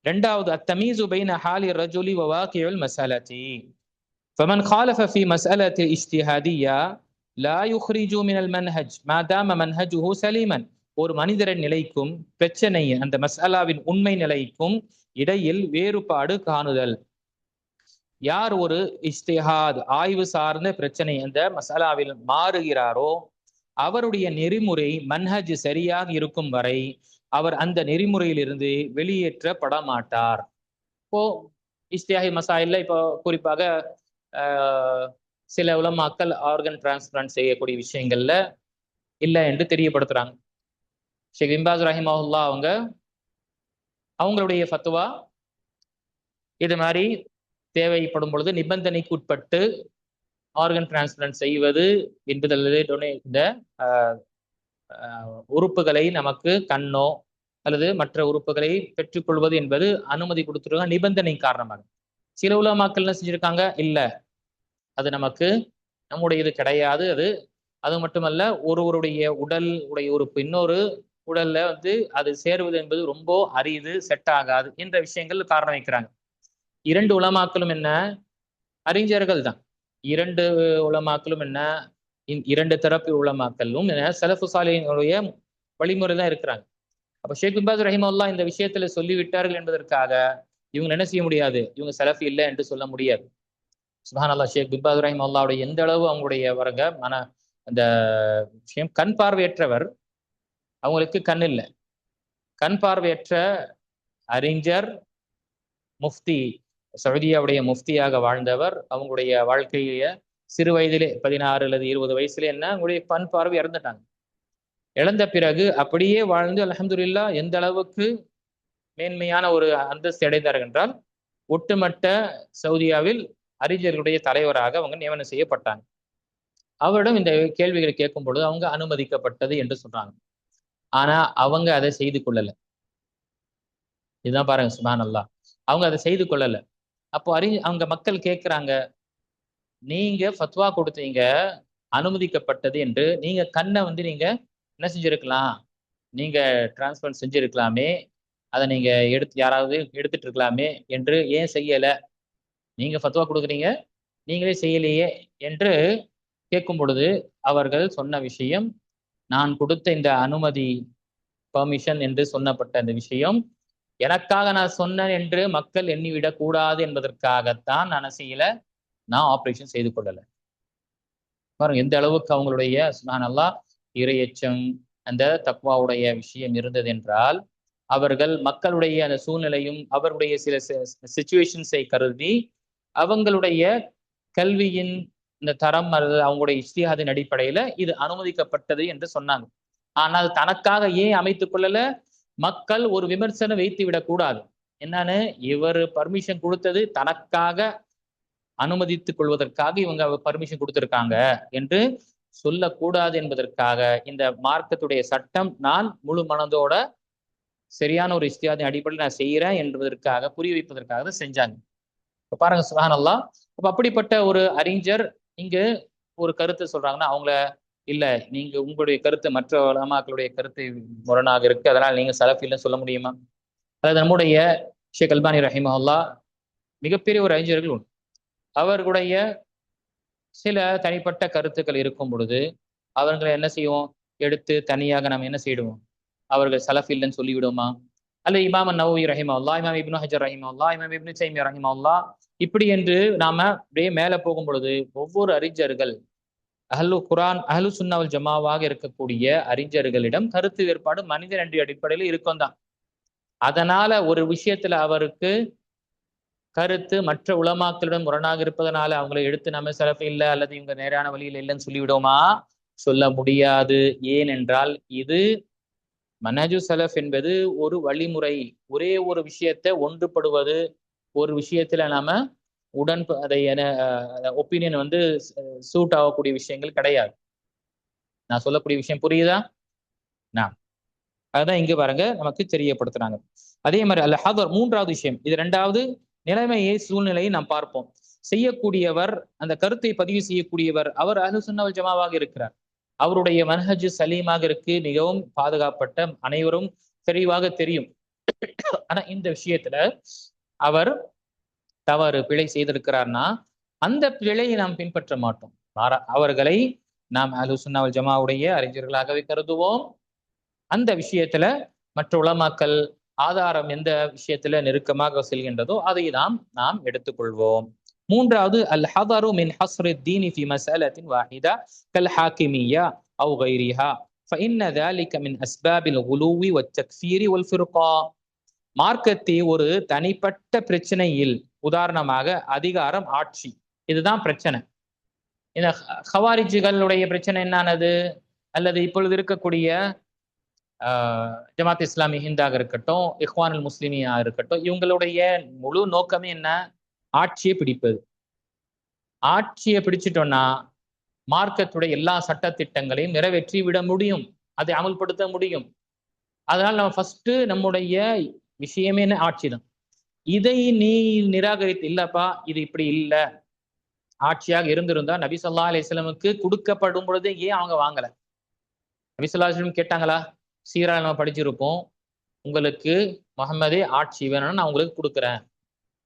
இரண்டாவது அத்தமீசு பைன ஹாலி ரஜுலி வ வாகிஉல் மஸஅலதி ஃபமன் خالف في مسألة اجتهادية لا يخرج من المنهج ما دام منهجه سليما. ஒரு மனிதரின் நிலைக்கும் பிரச்சனை அந்த மஸ்அலாவின் உண்மை நிலைக்கும் இடையில் வேறுபாடு காணுதல். யார் ஒரு இஸ்திஹாத் ஆய்வு சார்ந்த பிரச்சனை அந்த மசாலாவில் மாறுகிறாரோ அவருடைய நெறிமுறை மன்ஹஜ் சரியாக இருக்கும் வரை அவர் அந்த நெறிமுறையிலிருந்து வெளியேற்றப்பட மாட்டார். இப்போ இஸ்திஹாய் மசாயில்ல இப்போ குறிப்பாக சில உலமாக்கள் ஆர்கன் டிரான்ஸ்பிளான்ட் செய்யக்கூடிய விஷயங்கள்ல இல்லை என்று தெரியப்படுத்துறாங்க. ஷேக் பின் பாஸ் ரஹிமஹுல்லா அவங்களுடைய ஃபத்வா இது மாதிரி தேவைப்படும் பொழுது நிபந்தனைக்கு உட்பட்டு ஆர்கன் டிரான்ஸ்பிளான்ட் செய்வது என்பது இந்த உறுப்புகளை நமக்கு கண்ணோ அல்லது மற்ற உறுப்புகளை பெற்றுக்கொள்வது என்பது அனுமதி கொடுத்துருக்காங்க நிபந்தனை காரணமாக. சில உலமாக்கள் என்ன செஞ்சிருக்காங்க, இல்ல அது நமக்கு நம்முடைய இது கிடையாது, அது மட்டுமல்ல ஒருவருடைய உடல் உடைய உறுப்பு இன்னொரு உடல்ல அது சேருவது என்பது ரொம்ப அரிது, செட் ஆகாது என்ற விஷயங்கள் காரணம் வைக்கிறாங்க. இரண்டு உலமாக்களும் என்ன அறிஞர்கள் தான். இரண்டு உலமாக்களும் என்ன இரண்டு தரப்பு உலமாக்களும் என்ன சலஃபு சாலிஹினுடைய வழிமுறை தான் இருக்கிறாங்க. அப்ப ஷேக் பின் பாஸ் ரஹிமஹுல்லாஹ் இந்த விஷயத்துல சொல்லிவிட்டார்கள் என்பதற்காக இவங்க என்ன செய்ய முடியாது, இவங்க சலஃபி இல்லை என்று சொல்ல முடியாது. சுப்ஹானல்லாஹ், ஷேக் பின் பாஸ் ரஹிமஹுல்லாஹ்வுடைய எந்த அளவு அவங்களுடைய அந்த விஷயம், கண் பார்வையற்றவர், அவங்களுக்கு கண் இல்லை, கண் பார்வையற்ற அறிஞர், முஃப்தி, சவுதியாவுடைய முஃப்தியாக வாழ்ந்தவர். அவங்களுடைய வாழ்க்கைய சிறு வயதிலே 16 அல்லது 20 வயசுல என்ன அவங்களுடைய கண் பார்வை இறந்துட்டாங்க. இழந்த பிறகு அப்படியே வாழ்ந்து அல்ஹம்துலில்லாஹ் எந்த அளவுக்கு மேன்மையான ஒரு அந்தஸ்து அடைந்தார்கள் என்றால் ஒட்டுமொத்த சவுதியாவில் அறிஞர்களுடைய தலைவராக அவங்க நியமனம் செய்யப்பட்டாங்க. அவரிடம் இந்த கேள்விகளை கேட்கும் பொழுது அவங்க அனுமதிக்கப்பட்டது என்று சொல்றாங்க. ஆனா அவங்க அதை செய்து கொள்ளல. இதுதான் பாருங்க, சுப்ஹானல்லாஹ், அவங்க அதை செய்து கொள்ளல. அப்போ அவங்க மக்கள் கேட்கிறாங்க, நீங்க ஃபத்வா கொடுத்தீங்க அனுமதிக்கப்பட்டது என்று, நீங்க கண்ணை நீங்க என்ன செஞ்சிருக்கலாம், நீங்க டிரான்ஸ்பிளான்ட் செஞ்சிருக்கலாமே, அதை நீங்க யாராவது எடுத்துட்டு இருக்கலாமே என்று ஏன் செய்யல, நீங்க ஃபத்வா கொடுக்குறீங்க நீங்களே செய்யலையே என்று கேட்கும் பொழுது அவர்கள் சொன்ன விஷயம், நான் கொடுத்த இந்த அனுமதி பெர்மிஷன் என்று சொன்னப்பட்ட இந்த விஷயம் எனக்காக நான் சொன்னேன் என்று மக்கள் எண்ணிவிடக் கூடாது என்பதற்காகத்தான் நான் செய்யல, நான் ஆப்ரேஷன் செய்து கொள்ளல. பாருங்க எந்த அளவுக்கு அவங்களுடைய சுப்ஹானல்லாஹ் இறையச்சம், அந்த தக்வாவுடைய விஷயம் இருந்தது என்றால், அவர்கள் மக்களுடைய அந்த சூழ்நிலையும் அவருடைய சில சிச்சுவேஷன்ஸை கருதி அவங்களுடைய கல்வியின் இந்த தரம் அல்லது அவங்களுடைய இஜ்திஹாதின் அடிப்படையில இது அனுமதிக்கப்பட்டது என்று சொன்னாங்க. ஆனால் தனக்காக ஏன் அமைத்துக் கொள்ளல, மக்கள் ஒரு விமர்சனம் வைத்து விடக்கூடாது, என்னன்னு இவர் பர்மிஷன் கொடுத்தது தனக்காக அனுமதித்துக் கொள்வதற்காக இவங்க பர்மிஷன் கொடுத்திருக்காங்க என்று சொல்லக்கூடாது என்பதற்காக இந்த மார்க்கத்துடைய சட்டம் நான் முழு மனதோட சரியான ஒரு இஜ்திஹாதின் அடிப்படையில் நான் செய்யறேன் என்பதற்காக புரிய வைப்பதற்காக தான் செஞ்சாங்க. இப்ப பாருங்க சுப்ஹானல்லாஹ், அப்ப அப்படிப்பட்ட ஒரு அறிஞர் இங்கு ஒரு கருத்தை சொல்றாங்கன்னா அவங்கள இல்ல, நீங்க உங்களுடைய கருத்து மற்ற உலமாக்களுடைய கருத்து முரணாக இருக்கு, அதனால் நீங்க சலஃபின்னு சொல்ல முடியுமா? அதாவது நம்முடைய ஷேக் அல்பானி ரஹிமஹுல்லாஹ் மிகப்பெரிய ஒரு அறிஞர்கள் உண்டு. அவர்களுடைய சில தனிப்பட்ட கருத்துக்கள் இருக்கும் பொழுது அவர்களை என்ன செய்வோம், எடுத்து தனியாக நம்ம என்ன செய்வோம், அவர்கள் சலஃப் இல்லைன்னு சொல்லிவிடுமா? அல்ல இமாம் நவவி ரஹிமஹுல்லாஹ், இமாம் இப்னு ஹஜர் ரஹிமஹுல்லாஹ், இமாம் இப்னு தைமிய்யா ரஹிமஹுல்லாஹ், இப்படி என்று நாம அப்படியே மேல போகும் பொழுது ஒவ்வொரு அறிஞர்கள் அஹ்லு குர்ஆன் அஹ்லு சுன்னா வல் ஜமாவாக இருக்கக்கூடிய அறிஞர்களிடம் கருத்து வேறுபாடு மனித நன்றி அடிப்படையில் இருக்கும் தான். அதனால ஒரு விஷயத்துல அவருக்கு கருத்து மற்ற உலமாக்களிடம் முரணாக இருப்பதனால அவங்களை எடுத்து நம்ம சலஃப் இல்லை அல்லது இவங்க நேரான வழியில் இல்லைன்னு சொல்லிவிடுவோமா? சொல்ல முடியாது. ஏனென்றால் இது மனஹஜு சலஃப் என்பது ஒரு வழிமுறை, ஒரே ஒரு விஷயத்தை ஒன்றுபடுவது, ஒரு விஷயத்துல நாம அதை ஒப்பீனியன் சூட் ஆகக்கூடிய விஷயங்கள் கிடையாது. நான் சொல்லக்கூடிய விஷயம் புரியுதா? அதுதான் இங்க பாருங்க நமக்கு தெரியப்படுத்துறாங்க. அதே மாதிரி அல்ல ஹதர் மூன்றாவது விஷயம், இது இரண்டாவது நிலைமையை சூழ்நிலையை நாம் பார்ப்போம். செய்யக்கூடியவர், அந்த கருத்தை பதிவு செய்யக்கூடியவர், அவர் அஹ்லு சுன்னா வல் ஜமாவாக இருக்கிறார், அவருடைய மன்ஹஜ் சலீமாக இருக்கு, மிகவும் பாதுகாப்பட்ட, அனைவரும் தெளிவாக தெரியும். ஆனா இந்த விஷயத்துல அவர் தவறு பிழை செய்திருக்கிறார்னா அந்த பிழையை நாம் பின்பற்ற மாட்டோம். அவர்களை நாம் அஹ்லு சுன்னா வல் ஜமாவுடைய அறிஞர்களாகவே கருதுவோம். அந்த விஷயத்துல மற்ற உலமாக்கள் ஆதாரம் எந்த விஷயத்துல நெருக்கமாக செல்கின்றதோ அதை நாம் எடுத்துக்கொள்வோம். மூன்றாவது அல் ஹதரு மின் ஹஸ்ரி தீனி ஃபி மஸஅலத்தின் வாஹிதா கல் ஹாக்கிமிய்யா அவ் கைரிஹா فإن ذلك من أسباب الغلو والتكفير والفرقة. மார்க்கத்தை ஒரு தனிப்பட்ட பிரச்சனையில், உதாரணமாக அதிகாரம், ஆட்சி, இதுதான் பிரச்சனை. இந்த ஹவாரிஜிகளுடைய பிரச்சனை என்னானது, அல்லது இப்பொழுது இருக்கக்கூடிய ஜமாத் இஸ்லாமி ஹிந்தாக இருக்கட்டும், இஹ்வானுல் முஸ்லிமியாக இருக்கட்டும், இவங்களுடைய முழு நோக்கமே என்ன? ஆட்சியை பிடிப்பது. ஆட்சியை பிடிச்சிட்டோம்னா மார்க்கத்துடைய எல்லா சட்டத்திட்டங்களையும் நிறைவேற்றி விட முடியும், அதை அமல்படுத்த முடியும். அதனால நம்ம ஃபர்ஸ்ட் நம்முடைய விஷயமே என்ன? ஆட்சி தான். இதை நீ நிராகரித்து, இல்லப்பா இது இப்படி இல்லை, ஆட்சியாக இருந்திருந்தா நபி ஸல்லல்லாஹு அலைஹி வஸல்லமுக்கு கொடுக்கப்படும் பொழுது ஏன் அவங்க வாங்கல? நபி ஸல்லல்லாஹு அலைஹி வஸல்லம் கேட்டாங்களா? சீரா நம்ம படிச்சிருப்போம், உங்களுக்கு முஹம்மதே ஆட்சி வேணும்னா நான் உங்களுக்கு கொடுக்குறேன்.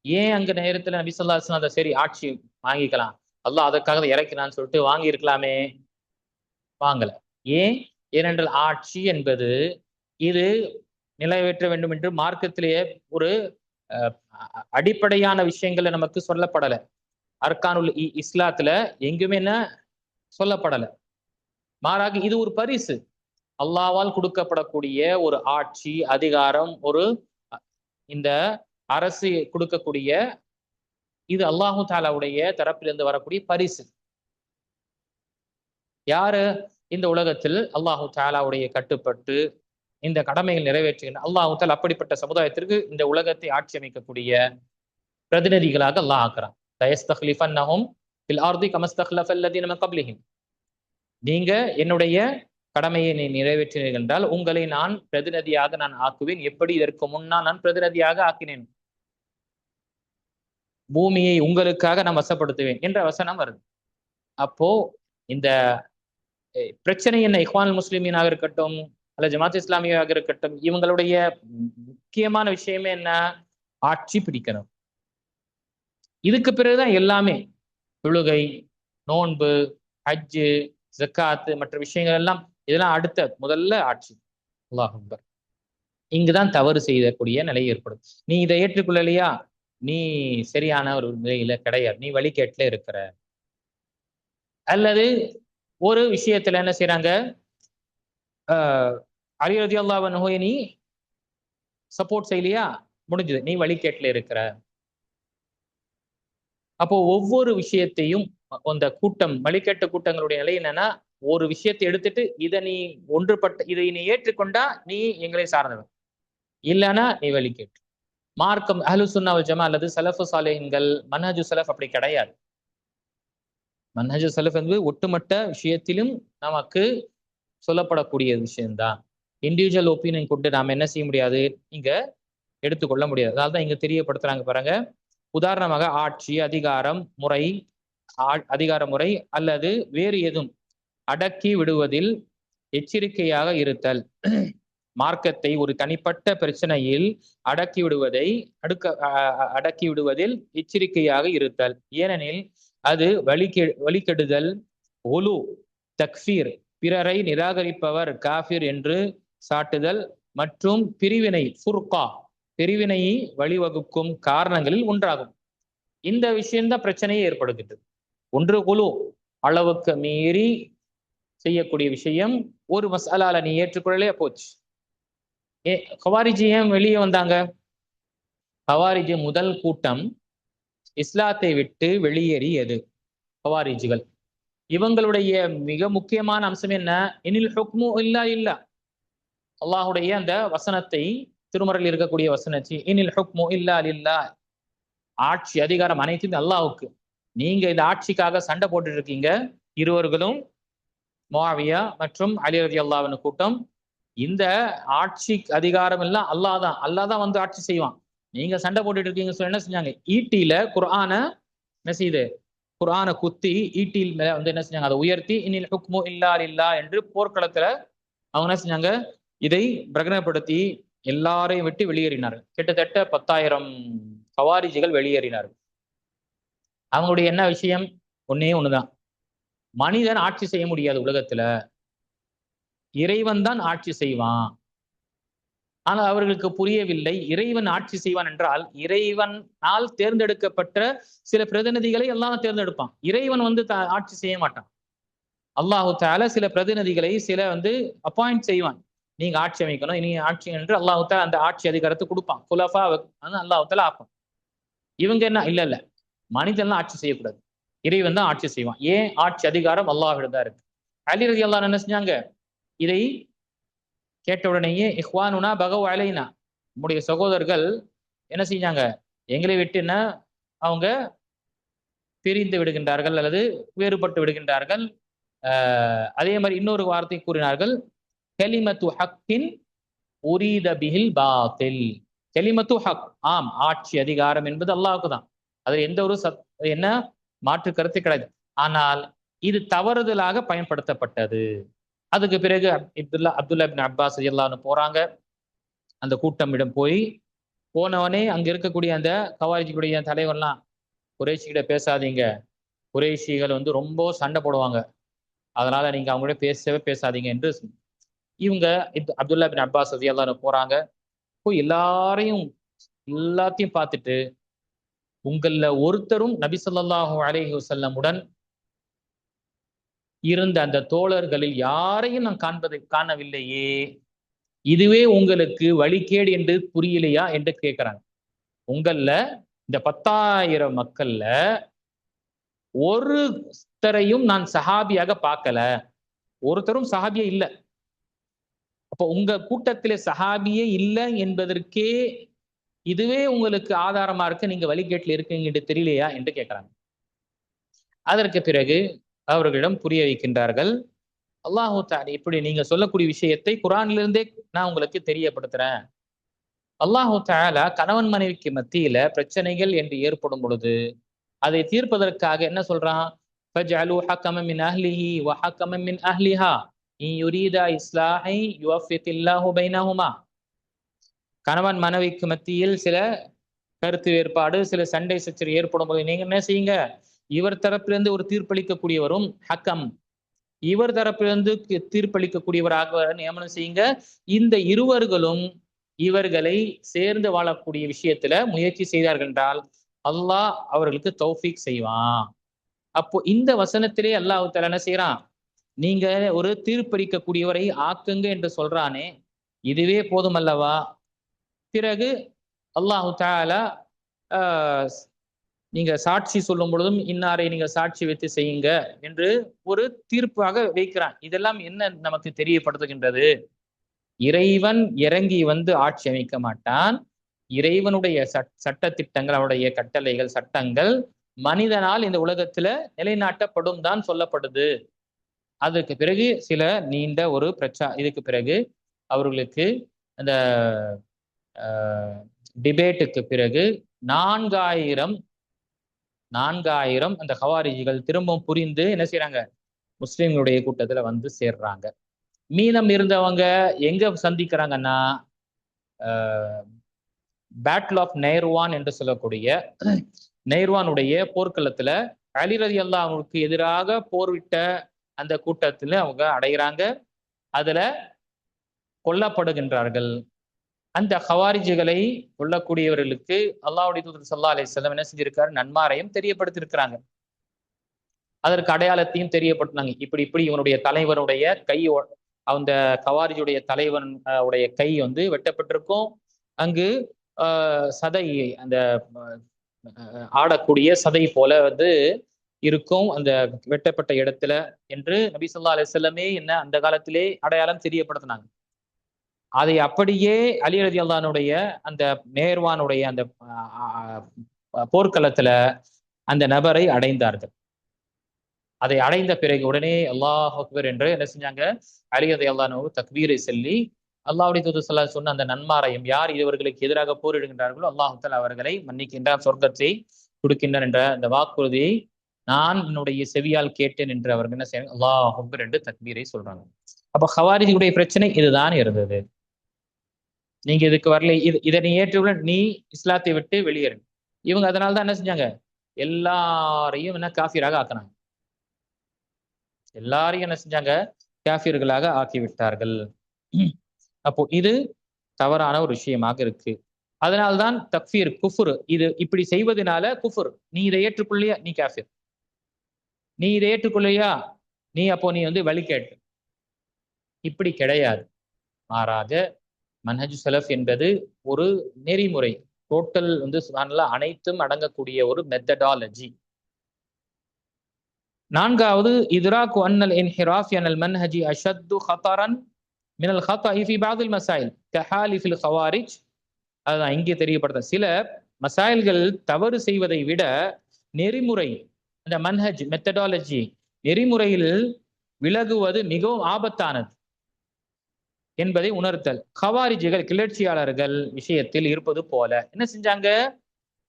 ஏன் அங்க நேரத்துல நபி ஸல்லல்லாஹு அலைஹி வஸல்லம் அதை சரி ஆட்சி வாங்கிக்கலாம், அல்லாஹ் அதற்காக இறக்கிறான்னு சொல்லிட்டு வாங்கி இருக்கலாமே? வாங்கல. ஏன்? ஏனென்றால் ஆட்சி என்பது இது நிறைவேற்ற வேண்டும் என்று மார்க்கத்திலேயே ஒரு அடிப்படையான விஷயங்களை நமக்கு சொல்லப்படலை. அர்கானுல் இஸ்லாத்துல எங்குமே என்ன சொல்லப்படலை. மாறாக இது ஒரு பரிசு, அல்லாஹ்வால் கொடுக்கப்படக்கூடிய ஒரு ஆட்சி, அதிகாரம், ஒரு இந்த அரசு கொடுக்கக்கூடிய, இது அல்லாஹு தாலாவுடைய தரப்பிலிருந்து வரக்கூடிய பரிசு. யாரு இந்த உலகத்தில் அல்லாஹு தாலாவுடைய கட்டுப்பட்டு இந்த கடமைகள் நிறைவேற்றுகின்ற அல்லாஹு தாலா அப்படிப்பட்ட சமுதாயத்திற்கு இந்த உலகத்தை ஆட்சி அமைக்கக்கூடிய பிரதிநிதிகளாக அல்லாஹ் ஆக்குறான். தயஸ்தக்லிஃபன்னஹும் ஃபில் அர்தி கமஸ்தக்லஃபல் லதீன மின் கப்லிஹிம். நீங்க என்னுடைய கடமையை நீ நிறைவேற்றினீர்கள் என்றால் உங்களை நான் பிரதிநிதியாக நான் ஆக்குவேன். எப்படி? இதற்கு முன்னால் நான் பிரதிநிதியாக ஆக்கினேன், பூமியை உங்களுக்காக நான் வசப்படுத்துவேன் என்ற வசனம் வருது. அப்போ இந்த பிரச்சனை என்ன? இஹ்வானுல் முஸ்லிமீனாக இருக்கட்டும் அல்ல ஜமாத் இஸ்லாமியாக இருக்கட்டும், இவங்களுடைய முக்கியமான விஷயமே என்ன? ஆட்சி பிடிக்கணும். இதுக்கு பிறகுதான் எல்லாமே, தொழுகை, நோன்பு, ஹஜ்ஜு, ஜக்காத்து, மற்ற விஷயங்கள் எல்லாம், இதெல்லாம் அடுத்த, முதல்ல ஆட்சி. அல்லாஹ் அக்பர். இங்குதான் தவறு செய்யக்கூடிய நிலை ஏற்படும். நீ இதை ஏற்றுக்கொள்ளலையா, நீ சரியான ஒரு நிலையில கிடையாது, நீ வழிகேட்டுல இருக்கிற. அல்லது ஒரு விஷயத்துல என்ன செய்யறாங்க, அலி ரலியல்லாஹு அன்ஹு நீ சப்போர்ட் செய்யலையா, முடிஞ்சது, நீ வழிகேட்டுல இருக்கிற. அப்போ ஒவ்வொரு விஷயத்தையும் அந்த கூட்டம், வழிகேட்ட கூட்டங்களுடைய நிலை என்னன்னா, ஒரு விஷயத்தை எடுத்துட்டு இதை நீ ஒன்றுபட்ட, இதை நீ ஏற்றுக்கொண்டா நீ எங்களை சார்ந்தவன், இல்லைன்னா நீ வழிகேட்டு. மார்க்கம் அஹ்லு சுன்னா வல் ஜமா அல்லது சலஃபு சாலிஹீன்கள் மன்ஹஜு சலஃப் அப்படி கிடையாது. மன்ஹஜு சலஃப் என்பது ஒட்டுமொத்த விஷயத்திலும் நமக்கு சொல்லப்படக்கூடிய விஷயம்தான். இண்டிவிஜுவல் ஒப்பீனியன் கொண்டு நாம என்ன செய்ய முடியாது, இங்க எடுத்துக்கொள்ள முடியாது. அதனால்தான் இங்க தெரியப்படுத்துறாங்க பாருங்க. உதாரணமாக ஆட்சி, அதிகாரம் முறை, அதிகார முறை அல்லது வேறு எதுவும் அடக்கி விடுவதில் எச்சரிக்கையாக இருத்தல். மார்க்கத்தை ஒரு தனிப்பட்ட பிரச்சனையில் அடக்கி விடுவதில் எச்சரிக்கையாக இருத்தல். ஏனெனில் அது வழிகெடுதல், ஒலு, தக்ஃபீர், பிறரை நிராகரிப்பவர் காஃபிர் என்று சாட்டுதல் மற்றும் பிரிவினை, ஃபுர்கா, பிரிவினையை வழிவகுக்கும் காரணங்களில் ஒன்றாகும். இந்த விஷயம்தான் பிரச்சனையை ஏற்படுகின்றது. ஒன்று குழு அளவுக்கு மீறி செய்யக்கூடிய விஷயம், ஒரு மசாலால நீ ஏற்றுக்கொள்ளலே போச்சு. ஹவாரிஜி ஏன் வெளியே வந்தாங்க? ஹவாரிஜி முதல் கூட்டம் இஸ்லாத்தை விட்டு வெளியேறியது ஹவாரிஜிகள். இவங்களுடைய மிக முக்கியமான அம்சம் என்ன? இனில் ஹுக்மு இல்லா இல்லா, அல்லாஹுடைய அந்த வசனத்தை, திருமறையில் இருக்கக்கூடிய வசனத்தை, இனில் ஹுக்மு இல்லா இல்லா, ஆட்சி அதிகாரம் அனைத்தும் அல்லாஹ்வுக்கு. நீங்க இந்த ஆட்சிக்காக சண்டை போட்டு இருக்கீங்க, இருவர்களும், முஆவியா மற்றும் அலி ரலியல்லாஹு அன்ஹு கூட்டம். இந்த ஆட்சி அதிகாரம் எல்லாம் அல்லாஹ் தான் வந்து ஆட்சி செய்வான். நீங்க சண்டை போட்டுட்டு இருக்கீங்க சொல்லி என்ன செஞ்சாங்க, ஈட்டியில குர்ஆன என்ன செய்யுது, குர்ஆனை குத்தி ஈட்டியில் மேல வந்து என்ன செஞ்சாங்க, அதை உயர்த்தி இனில் ஹுக்மு இல்லா இல்லா என்று போர்க்களத்துல அவங்க என்ன செஞ்சாங்க, இதை பிரகடனப்படுத்தி எல்லாரையும் விட்டு வெளியேறினார்கள். கிட்டத்தட்ட 10,000 ஹவாரிஜிகள் வெளியேறினார்கள். அவங்களுடைய என்ன விஷயம்? ஒன்னே ஒண்ணுதான், மனிதன் ஆட்சி செய்ய முடியாது உலகத்துல, இறைவன் தான் ஆட்சி செய்வான். ஆனால் அவர்களுக்கு புரியவில்லை. இறைவன் ஆட்சி செய்வான் என்றால் இறைவனால் தேர்ந்தெடுக்கப்பட்ட சில பிரதிநிதிகளை எல்லாம் தேர்ந்தெடுப்பான். இறைவன் ஆட்சி செய்ய மாட்டான். அல்லாஹு தாலா சில பிரதிநிதிகளை சில அப்பாயிண்ட் செய்வான். நீங்க ஆட்சி அமைக்கணும், நீங்க ஆட்சி என்று அல்லாஹு தாலா அந்த ஆட்சி அதிகாரத்தை கொடுப்பான். குலஃபா அல்லாஹு தாலா ஆப்பான். இவங்க என்ன இல்ல மனிதன்லாம் ஆட்சி செய்யக்கூடாது, இறைவன் தான் ஆட்சி செய்வான். ஏன்? ஆட்சி அதிகாரம் அல்லாஹ்விடம் தான் இருக்கு. அலி ரலியல்லாஹு அன்ஹு என்ன செஞ்சாங்க? இதை கேட்ட உடனேயே இஹ்வானுனா பகவ் அலைனா, நம்முடைய சகோதரர்கள் என்ன செஞ்சாங்க? எங்களை விட்டு என்ன அவங்க பிரிந்து விடுகின்றார்கள் அல்லது வேறுபட்டு விடுகின்றார்கள். அதே மாதிரி இன்னொரு வார்த்தை கூறினார்கள், கலிமத்து ஹக்கின் உரீத பிஹில் பாத்தில். கலிமத்து ஹக், ஆம், ஆட்சி அதிகாரம் என்பது அல்லாஹ்வுக்கு தான். அதில் எந்த ஒரு என்ன மாற்று கருத்து கிடையாது. ஆனால் இது தவறுதலாக பயன்படுத்தப்பட்டது. அதுக்கு பிறகு அப்துல்லா பின் அப்பாஸ் ரலியல்லாஹு அன்ஹு போறாங்க. அந்த கூட்டமிடம் போனவனே அங்க இருக்கக்கூடிய அந்த கவாரிஜிகளுடைய தலைவர்லாம், குறைஷிகிட்ட பேசாதீங்க, குறைஷிகள் ரொம்ப சண்டை போடுவாங்க, அதனால நீங்க அவங்களோட பேசவே பேசாதீங்க என்று இவங்க அப்துல்லா பின் அப்பாஸ் ரலியல்லாஹு அன்ஹு போறாங்க. போய் எல்லாத்தையும் பார்த்துட்டு, உங்கள ஒருத்தரும் நபி ஸல்லல்லாஹு அலைஹி வஸல்லமுடன் இருந்த அந்த தோழர்களில் யாரையும் நான் காணவில்லையே, இதுவே உங்களுக்கு வழிகேடு என்று புரியலையா என்று கேட்கிறாங்க. உங்கள இந்த 10,000 மக்கள்ல ஒருத்தரையும் நான் சஹாபியாக பார்க்கல, ஒருத்தரும் சஹாபியே இல்ல. அப்ப உங்க கூட்டத்திலே சஹாபியே இல்லை என்பதற்கே இதுவே உங்களுக்கு ஆதாரமா இருக்கு, நீங்க வழிகேட்டில் இருக்கீங்க என்று தெரியலையா என்று கேட்கிறாங்க. அதற்கு பிறகு அவர்களிடம் புரிய வைக்கின்றார்கள். அல்லாஹு தஆலா இப்படி நீங்க சொல்லக்கூடிய விஷயத்தை குர்ஆனிலிருந்தே நான் உங்களுக்கு தெரியப்படுத்துறேன். அல்லாஹு தஆலா கணவன் மனைவிக்கு மத்தியில பிரச்சனைகள் என்று ஏற்படும் பொழுது அதை தீர்ப்பதற்காக என்ன சொல்றான்? ஃபஜ்அலு ஹக்கமன் மின் அஹ்லிஹி வ ஹக்கமன் மின் அஹ்லிஹா இன் யுரீதா இஸ்லாஹை யுவஃபிகில்லாஹு பைனஹுமா. கணவன் மனைவிக்கு மத்தியில் சில கருத்து வேறுபாடு, சில சண்டை சச்சரவு ஏற்படும் போது நீங்க என்ன செய்யுங்க? இவர் தரப்பிலிருந்து ஒரு தீர்ப்பளிக்கக்கூடியவரும் ஹக்கம், இவர் தரப்பிலிருந்து தீர்ப்பளிக்கக்கூடியவராக நியமனம் செய்யுங்க. இந்த இருவர்களும் இவர்களை சேர்ந்து வாழக்கூடிய விஷயத்துல முயற்சி செய்தார்கள் என்றால் அல்லாஹ் அவர்களுக்கு தௌஃபீக் செய்வான். அப்போ இந்த வசனத்திலே அல்லாஹ் தஆலா என்ன செய்யறான்? நீங்க ஒரு தீர்ப்பளிக்கக்கூடியவரை ஆக்குங்க என்று சொல்றானே, இதுவே போதும் அல்லவா? பிறகு அல்லாஹு தஆலா நீங்க சாட்சி சொல்லும் பொழுதும் இன்னாரை நீங்க சாட்சி வைத்து செய்யுங்க என்று ஒரு தீர்ப்பாக வைக்கிறான். இதெல்லாம் என்ன நமக்கு தெரியப்படுத்துகின்றது? இறைவன் இறங்கி ஆட்சி அமைக்க மாட்டான். இறைவனுடைய சட்ட திட்டங்கள், அவருடைய கட்டளைகள், சட்டங்கள் மனிதனால் இந்த உலகத்துல நிலைநாட்டப்படும் தான் சொல்லப்படுது. அதுக்கு பிறகு சில நீண்ட ஒரு இதுக்கு பிறகு அவர்களுக்கு அந்த டிபேட்டுக்கு பிறகு 4000 அந்த ஹவாரிஜிகள் திரும்பவும் புரிந்து என்ன செய்யறாங்க? முஸ்லிம்களுடைய கூட்டத்துல சேர்றாங்க. மீதம் இருந்தவங்க எங்க சந்திக்கிறாங்கன்னா, பேட்டில் ஆஃப் நைர்வான் என்று சொல்லக்கூடிய நைர்வானுடைய போர்க்களத்துல அலி ரலியல்லாஹு அன்ஹுவுக்கு எதிராக போர்விட்ட அந்த கூட்டத்துல அவங்க அடைகிறாங்க. அதுல கொல்லப்படுகின்றார்கள். அந்த ஹவாரிஜிகளை கொல்லக்கூடியவர்களுக்கு அல்லாஹ்வுடைய தூதர் ஸல்லல்லாஹு அலைஹி வஸல்லம் என்ன செஞ்சிருக்காரு? நன்மாரையும் தெரியப்படுத்தியிருக்கிறாங்க. அதற்கு அடையாளத்தையும் தெரியப்படுத்தினாங்க. இப்படி இவனுடைய தலைவனுடைய கை, அந்த கவாரிஜுடைய தலைவன் உடைய கை வெட்டப்பட்டிருக்கும். அங்கு சதை, அந்த ஆடக்கூடிய சதை போல இருக்கும் அந்த வெட்டப்பட்ட இடத்துல என்று நபி ஸல்லல்லாஹு அலைஹி வஸல்லமே என்ன அந்த காலத்திலே அடையாளம் தெரியப்படுத்தினாங்க. அதை அப்படியே அலி ரலியல்லாஹு அன்ஹுடைய அந்த நேர்வானுடைய அந்த போர்க்களத்துல அந்த நபரை அடைந்தார்கள். அதை அடைந்த பிறகு உடனே அல்லாஹ் அக்பர் என்று என்ன செஞ்சாங்க? அலி ரலியல்லாஹு அன்ஹு தக்பீரை சொல்லி அல்லாஹ்வுடைய தூதர் ஸல்லல்லாஹு அலைஹி வஸல்லம் சொன்ன அந்த நன்மாரையும், யார் இவர்களுக்கு எதிராக போரிடுகின்றார்களோ அல்லாஹ் தஆலா அவர்களை மன்னிக்கின்றான், சொர்க்கத்தை கொடுக்கின்றான் என்ற அந்த வாக்குறுதியை நான் என்னுடைய செவியால் கேட்டேன் என்று அவர்கள் என்ன செய்யறாங்க? அல்லாஹ் அக்பர் என்று தக்பீரை சொல்றாங்க. அப்ப ஹவாரிஜிகளுடைய பிரச்சனை இதுதான் இருந்தது. நீங்க இதுக்கு வரல, இதனை ஏற்றவுடன் நீ இஸ்லாத்தை விட்டு வெளியேறு. இவங்க அதனால்தான் என்ன செஞ்சாங்க? எல்லாரையும் என்ன காஃபிராக ஆக்கினாங்க. எல்லாரையும் என்ன செஞ்சாங்க? காஃபிர்களாக ஆக்கிவிட்டார்கள். அப்போ இது தவறான ஒரு விஷயமாக இருக்கு. அதனால்தான் தக்ஃபீர் குஃபுர், இது இப்படி செய்வதனால குஃபுர். நீ இதை ஏற்றுக்கொள்ளையா, நீ காஃபிர். நீ இதை ஏற்றுக்கொள்ளையா, நீ வழிகேட்டு. இப்படி கிடையாது. மாறாக மன்ஹஜ் சலஃப் என்பது ஒரு நெறிமுறை. டோட்டல் சுப்ஹானல்லாஹ் அனைத்தும் அடங்கக்கூடிய ஒரு மெத்தடாலஜி. நான்காவது, இத்ராக்கு அன்னல் இன்ஹிராஃப் அனல் மன்ஹஜி அஷத்து ஹதரன் மினல் ஹதாஇ ஃபி பஅதில் மசாயில் கஹாலிஃபில் ஹவாரிஜ். அதுதான் இங்கே தெரியப்படுத்த, சில மசாயில்கள் தவறு செய்வதை விட நெறிமுறை, அந்த மன்ஹஜ் மெத்தடாலஜி நெறிமுறையில் விலகுவது மிகவும் ஆபத்தானது என்பதை உணர்த்தல். ஹவாரிஜிகள் கிளர்ச்சியாளர்கள் விஷயத்தில் இருப்பது போல என்ன செஞ்சாங்க,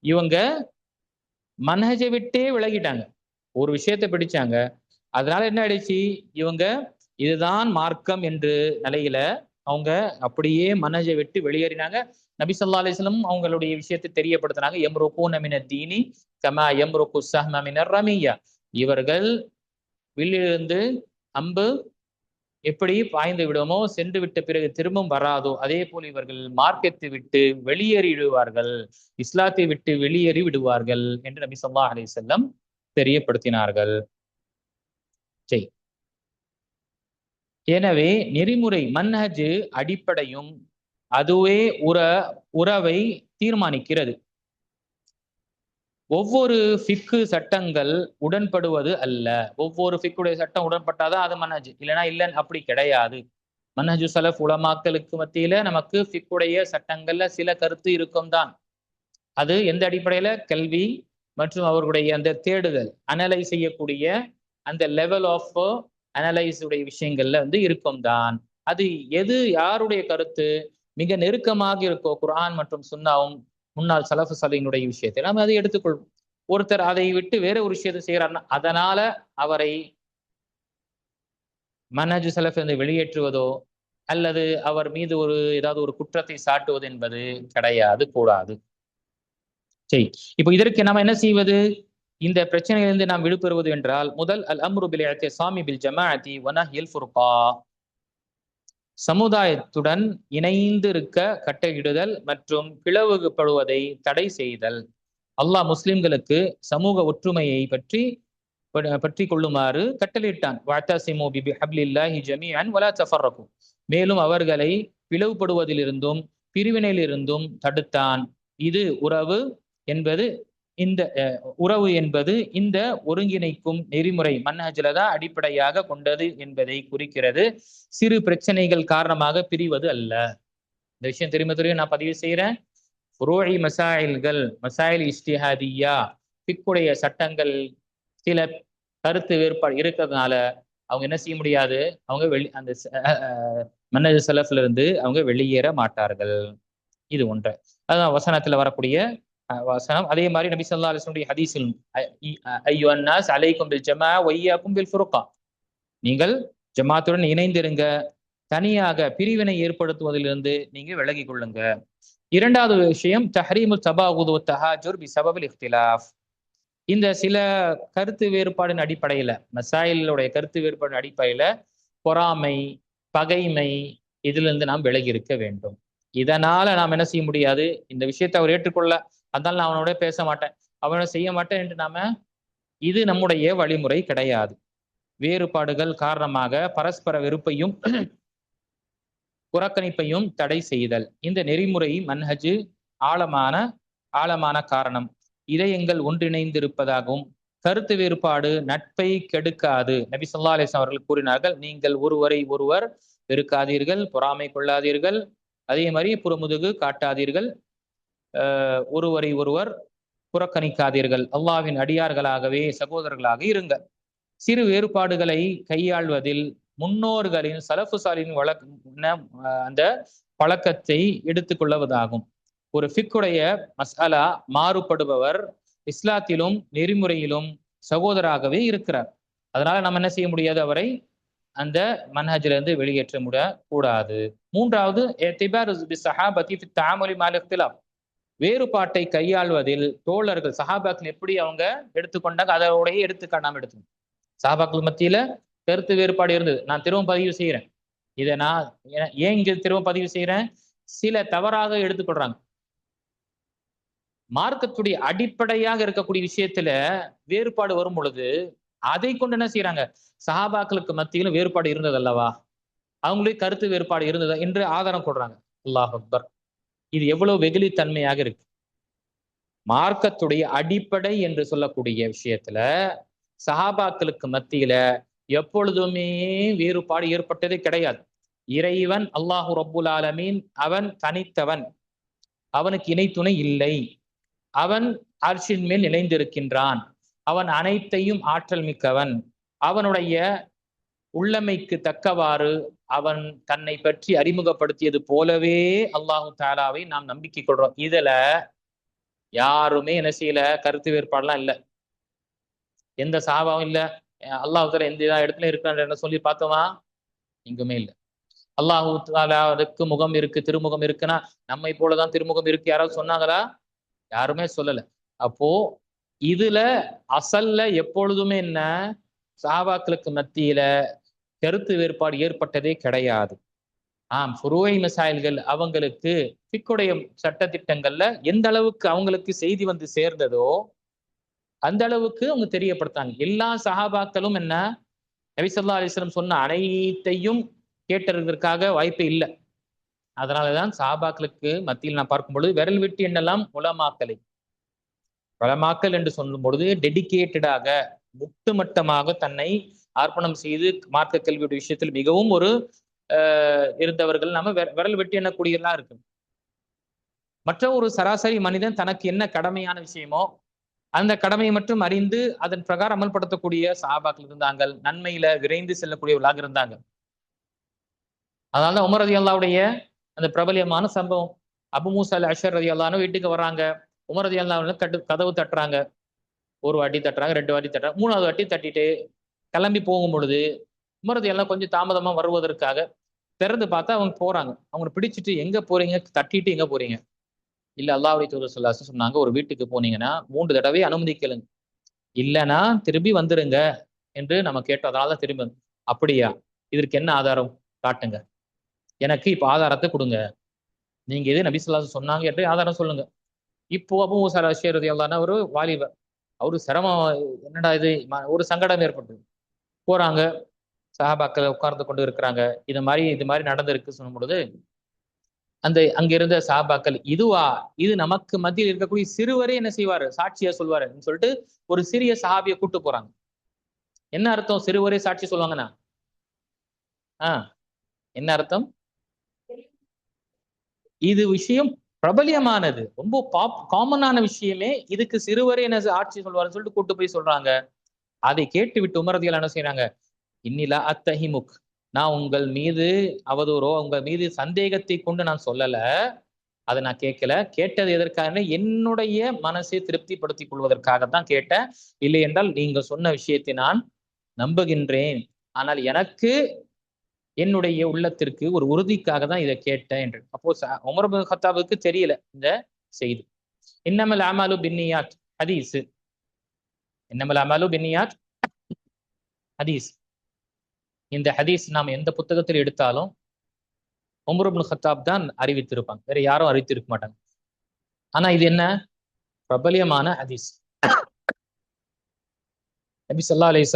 இவங்க மன்ஹஜை விட்டே விலகிட்டாங்க. ஒரு விஷயத்தை பிடிச்சாங்க, அதனால என்ன ஆயிடுச்சு, இவங்க இதுதான் மார்க்கம் என்று நிலையில அவங்க அப்படியே மன்ஹஜை விட்டு வெளியேறினாங்க. நபி ஸல்லல்லாஹு அலைஹி வஸல்லம் அவங்களுடைய விஷயத்தை தெரியப்படுத்தினாங்க. யம்ருகூன மினத் தீனி கமா யம்ருகு ஸஹ்ம மினர் ரமியா. இவர்கள் வில்லிலிருந்து அம்பு எப்படி பாய்ந்து விடுமோ, சென்று விட்ட பிறகு திரும்பவும் வராதோ, அதே போல் இவர்கள் மார்க்கத்தை விட்டு வெளியேறி விடுவார்கள், இஸ்லாத்தை விட்டு வெளியேறி விடுவார்கள் என்று நபி ஸல்லல்லாஹு அலைஹி வஸல்லம் தெரியப்படுத்தினார்கள். சரி, எனவே நெறிமுறை மன்ஹஜ் அடிப்படையும் அதுவே உறவை தீர்மானிக்கிறது. ஒவ்வொரு ஃபிக்கு சட்டங்கள் உடன்படுவது அல்ல. ஒவ்வொரு ஃபிக்குடைய சட்டம் உடன்பட்டாதான் அது மன்ஹஜ், இல்லைன்னா இல்லைன்னு அப்படி கிடையாது. மன்ஹஜு சலஃப் உலமாக்களுக்கு மத்தியில நமக்கு ஃபிக்குடைய சட்டங்கள்ல சில கருத்து இருக்கும் தான். அது எந்த அடிப்படையில, கல்வி மற்றும் அவர்களுடைய அந்த தேடுதல், அனலைஸ் செய்யக்கூடிய அந்த லெவல் ஆஃப் அனலைஸ் உடைய விஷயங்கள்ல இருக்கும் தான். அது எது யாருடைய கருத்து மிக நெருக்கமாக இருக்கோ, குர்ஆன் மற்றும் சுன்னாவும் முன்னாள் சலஃபு சாலிஹினுடைய விஷயத்தை நாம் அதை எடுத்துக்கொள்வோம். ஒருத்தர் அதை விட்டு வேற ஒரு விஷயத்தை செய்யறாருன்னா அதனால அவரை மன்ஹஜ் சலஃப் வெளியேற்றுவதோ அல்லது அவர் மீது ஏதாவது ஒரு குற்றத்தை சாட்டுவது என்பது கிடையாது, கூடாது. சரி, இப்போ இதற்கு நம்ம என்ன செய்வது, இந்த பிரச்சனையிலிருந்து நாம் விடுபெறுவது என்றால், முதல் அல் அம்ரு பில் இஅ்திஸாமி பில் ஜமாஅத்தி வ நஹ்யில் ஃபுர்கா, சமுதாயத்துடன் இணைந்து இருக்க கட்டளையிடுதல் மற்றும் பிளவுபடுவதை தடை செய்தல். அல்லாஹ் முஸ்லிம்களுக்கு சமூக ஒற்றுமையை பற்றி கொள்ளுமாறு கட்டளையிட்டான். வஅ்தஸிமு பிஹப்லில்லாஹி ஜமீஅன் வலா தஃபர்ரகு, மேலும் அவர்களை பிளவுபடுவதிலிருந்தும் பிரிவினையிலிருந்தும் தடுத்தான். இது உறவு என்பது இந்த ஒருங்கிணைக்கும் நெறிமுறை மன்ஹஜ்ல தான் அடிப்படையாக கொண்டது என்பதை குறிக்கிறது. சிறு பிரச்சனைகள் காரணமாக பிரிவது அல்ல. இந்த விஷயம் திரும்ப நான் பதிவு செய்யறேன். ஃபுரூஇ மசாயில்கள், மசாயில் இஜ்திஹாதியா, ஃபிக்குடைய சட்டங்கள் சில கருத்து வேறுபாடு இருக்கிறதுனால அவங்க என்ன செய்ய முடியாது, அவங்க அந்த மன்ஹஜ் சலஃப்ல இருந்து அவங்க வெளியேற மாட்டார்கள். இது ஒன்று. அதான் வசனத்துல வரக்கூடிய வசனம். அதே மாதிரி நபி ஸல்லல்லாஹு அலைஹி வஸல்லம் ஹதீஸில் அய்யுஹன் நாஸ் அலைக்கும் பில் ஜமாஅ வ இய்யாக்கும் பில் ஃபுர்கா, நீங்கள் ஜமாத்துடன் இணைந்திருங்க, தனியாக பிரிவினை ஏற்படுத்துவதிலிருந்து நீங்க விலகி கொள்ளுங்க. இரண்டாவது விஷயம், தஹ்ரீமுல் தபாகுது வ தஹாஜுர் பிஸபபில் இக்திலாஃப். இந்த சில கருத்து வேறுபாடின் அடிப்படையில, மசாயிலுடைய கருத்து வேறுபாடின் அடிப்படையில பொறாமை, பகைமை, இதுல இருந்து நாம் விலகி இருக்க வேண்டும். இதனால நாம் என்ன செய்ய முடியாது, இந்த விஷயத்தை அவர் ஏற்றுக்கொள்ள, அதனால நான் அவனோட பேச மாட்டேன், அவனை செய்ய மாட்டேன் என்று இது நம்முடைய வழிமுறை கிடையாது. வேறுபாடுகள் காரணமாக பரஸ்பர வெறுப்பையும் புறக்கணிப்பையும் தடை செய்தல். இந்த நெறிமுறை மன்ஹஜ் ஆழமான காரணம் இதயங்கள் ஒன்றிணைந்திருப்பதாகவும் கருத்து வேறுபாடு நட்பை கெடுக்காது. நபி ஸல்லல்லாஹு அலைஹி வஸல்லம் அவர்கள் கூறினார்கள், நீங்கள் ஒருவரை ஒருவர் வெறுக்காதீர்கள், பொறாமை கொள்ளாதீர்கள், அதே மாதிரி புறமுதுகு காட்டாதீர்கள், ஒருவரை ஒருவர் புறக்கணிக்காதீர்கள், அல்லாஹ்வின் அடியார்களாகவே சகோதரர்களாக இருங்க. சிறு வேறுபாடுகளை கையாள்வதில் முன்னோர்களின் சலஃபு சாலிஹின் அந்த பழக்கத்தை எடுத்துக்கொள்வதாகும். ஒரு ஃபிக்குடைய மசாலா மாறுபடுபவர் இஸ்லாத்திலும் நெறிமுறையிலும் சகோதராகவே இருக்கிறார். அதனால நம்ம என்ன செய்ய முடியாது, அவரை அந்த மன்ஹஜ்ல இருந்து வெளியேற்ற கூடாது. மூன்றாவது, வேறுபாட்டை கையாள்வதில் தோழர்கள் சஹாபாக்கள் எப்படி அவங்க எடுத்துக்கொண்டாங்க, அதோடைய எடுத்துக்காட்டாம எடுத்துக்கணும். சஹாபாக்கள் மத்தியில கருத்து வேறுபாடு இருந்தது. நான் திரும்ப பதிவு செய்யறேன். இதை நான் ஏன் இங்க திரும்ப பதிவு செய்யறேன், சில தவறாக எடுத்துக்கொள்றாங்க. மார்க்கத்துடைய அடிப்படையாக இருக்கக்கூடிய விஷயத்துல வேறுபாடு வரும் பொழுது அதை கொண்டு என்ன செய்யறாங்க, சஹாபாக்களுக்கு மத்தியிலும் வேறுபாடு இருந்தது அல்லவா, அவங்களே கருத்து வேறுபாடு இருந்ததா என்று ஆதாரம் கொள்றாங்க. அல்லாஹ் அக்பர். இது எவ்வளவு வெகுளித்தன்மையாக இருக்கு. மார்க்கத்துடைய அடிப்படை என்று சொல்லக்கூடிய விஷயத்துல சஹாபாக்களுக்கு மத்தியில எப்பொழுதுமே வேறுபாடு ஏற்பட்டதே கிடையாது. இறைவன் அல்லாஹு ரப்புல் ஆலமீன் அவன் தனித்தவன், அவனுக்கு இணை துணை இல்லை, அவன் அர்ஷின் மேல் நிலைந்திருக்கின்றான், அவன் அனைத்தையும் ஆற்றல் மிக்கவன், அவனுடைய உள்ளமைக்கு தக்கவாறு அவன் தன்னை பற்றி அறிமுகப்படுத்தியது போலவே அல்லாஹு தாலாவை நாம் நம்பிக்கை கொள்றோம். இதுல யாருமே என்ன செய்யல, கருத்து வேறுபாடுலாம் இல்லை. எந்த சாபாவும் இல்லை. அல்லாஹு தாலா எந்த இடத்துல இருக்கிறான் சொல்லி பார்த்தோமா? எங்குமே இல்லை. அல்லாஹு தாலாவுக்கு முகம் இருக்கு, திருமுகம் இருக்குன்னா நம்மை போலதான் திருமுகம் இருக்கு யாராவது சொன்னாங்களா? யாருமே சொல்லல. அப்போ இதுல அசல்ல எப்பொழுதுமே என்ன, சஹாபாக்களுக்கு மத்தியில கருத்து வேறுபாடு ஏற்பட்டதே கிடையாது. ஃபுருவை மசாயில்கள் அவங்களுக்கு ஃபிக்குடைய சட்டத்திட்டங்கள்ல எந்த அளவுக்கு அவங்களுக்கு செய்தி வந்து சேர்ந்ததோ அந்த அளவுக்கு அவங்க தெரியப்படுத்தாங்க. எல்லா சஹாபாக்களும் என்ன, நபி ஸல்லல்லாஹு அலைஹி வஸல்லம் சொன்ன அனைத்தையும் கேட்டதற்காக வாய்ப்பே இல்லை. அதனாலதான் சஹாபாக்களுக்கு மத்தியில் நான் பார்க்கும் பொழுது விரல் விட்டு எண்ணலாம் உலமாக்களை. உலமாக்கள் என்று சொல்லும் பொழுது டெடிகேட்டடாக முட்டுமட்டமாக தன்னை அர்ப்பணம் செய்து மார்க்க கல்வியுடைய விஷயத்தில் மிகவும் ஒரு இருந்தவர்கள் நம்ம விரல் வெட்டி எண்ணக்கூடியலாம் இருக்கு. மற்ற ஒரு சராசரி மனிதன் தனக்கு என்ன கடமையான விஷயமோ அந்த கடமையை மட்டும் அறிந்து அதன் பிரகாரம் அமல்படுத்தக்கூடிய சஹாபாக்கள் இருந்தாங்க, நன்மையில விரைந்து செல்லக்கூடியவர்களாக இருந்தாங்க. அதனால உமர் ரலியல்லாஹுடைய அந்த பிரபலியமான சம்பவம், அபு மூஸா அல் அஷர் ரலியல்லாஹு வீட்டுக்கு வர்றாங்க. உமர் ரலியல்லாஹு கதவு தட்டுறாங்க. ஒரு வாட்டி தட்டுறாங்க, 2 வாட்டி தட்டுறாங்க, 3வது வாட்டி தட்டிட்டு கிளம்பி போகும் பொழுது உமர் ரலியல்லாஹு கொஞ்சம் தாமதமா வருவதற்காக திறந்து பார்த்தா அவங்க போறாங்க. அவங்க பிடிச்சிட்டு எங்க போறீங்க, தட்டிட்டு எங்க போறீங்க? இல்ல, அல்லாஹ்வுடைய தூதர் ஸல்லல்லாஹு அலைஹி வஸல்லம் சொன்னாங்க, ஒரு வீட்டுக்கு போனீங்கன்னா 3 தடவை அனுமதி கேளுங்க, இல்லைன்னா திரும்பி வந்துருங்க என்று நம்ம கேட்டோம். அதனால திரும்பி வந்து, அப்படியா, இதற்கு என்ன ஆதாரம் காட்டுங்க, எனக்கு இப்ப ஆதாரத்தை கொடுங்க, நீங்க எது நபி ஸல்லல்லாஹு அலைஹி வஸல்லம் சொன்னாங்க என்று ஆதாரம் சொல்லுங்க. இப்போ அபூ மூஸா அல் அஷ்அரி ரலியல்லாஹு அன்ஹு ஒரு வாலிபர், அவரு சிரமம், என்னடா இது, ஒரு சங்கடம் ஏற்பட்டது. போறாங்க, சஹாபாக்கள் உட்கார்ந்து கொண்டு இருக்கிறாங்க. இது மாதிரி நடந்திருக்கு சொல்லும் பொழுது அந்த அங்க இருந்த சஹாபாக்கள், இதுவா, இது நமக்கு மத்தியில் இருக்கக்கூடிய சிறுவரே என்ன செய்வாரு, சாட்சியா சொல்வாரு சொல்லிட்டு ஒரு சிறிய சஹாபியை கூட்டு போறாங்க. என்ன அர்த்தம் சிறுவரே சாட்சி சொல்லுவாங்கன்னா? என்ன அர்த்தம்? இது விஷயம் பிரபலியமானது, ரொம்ப காமனான விஷயமே, இதுக்கு சிறுவரே என்ன ஆட்சி சொல்வாருன்னு சொல்லிட்டு கூட்டு போய் சொல்றாங்க. அதை கேட்டு விட்டு உமர் ரலியல்லாஹு என்ன செய்யறாங்க, இன்னிலா அத்தஹிமுக், நான் உங்கள் மீது அவதூறோ உங்கள் மீது சந்தேகத்தை கொண்டு நான் சொல்லல, அதை நான் கேட்கல. கேட்டது எதற்காக, என்னுடைய மனசை திருப்திப்படுத்திக் கொள்வதற்காகத்தான் கேட்டேன். இல்லை என்றால் நீங்க சொன்ன விஷயத்தை நான் நம்புகின்றேன், ஆனால் எனக்கு என்னுடைய உள்ளத்திற்கு ஒரு உறுதிக்காக தான் இதை கேட்டேன் என்று. அப்போ உமர் இப்னு கத்தாபுக்கு தெரியல இந்த செய்தி. இன்னமல் அமாலு பின்னியாத் ஹதீஸ், இன்னமல் அமாலு பின்னியாத் ஹதீஸ். இந்த ஹதீஸ் நாம் எந்த புத்தகத்தில் எடுத்தாலும் உமர் இப்னு கத்தாப் தான் அறிவித்திருப்பாங்க, வேற யாரும் அறிவித்திருக்க மாட்டாங்க. ஆனா இது என்ன, பிரபலியமான ஹதீஸ். நபி ஸல்லல்லாஹு அலைஹி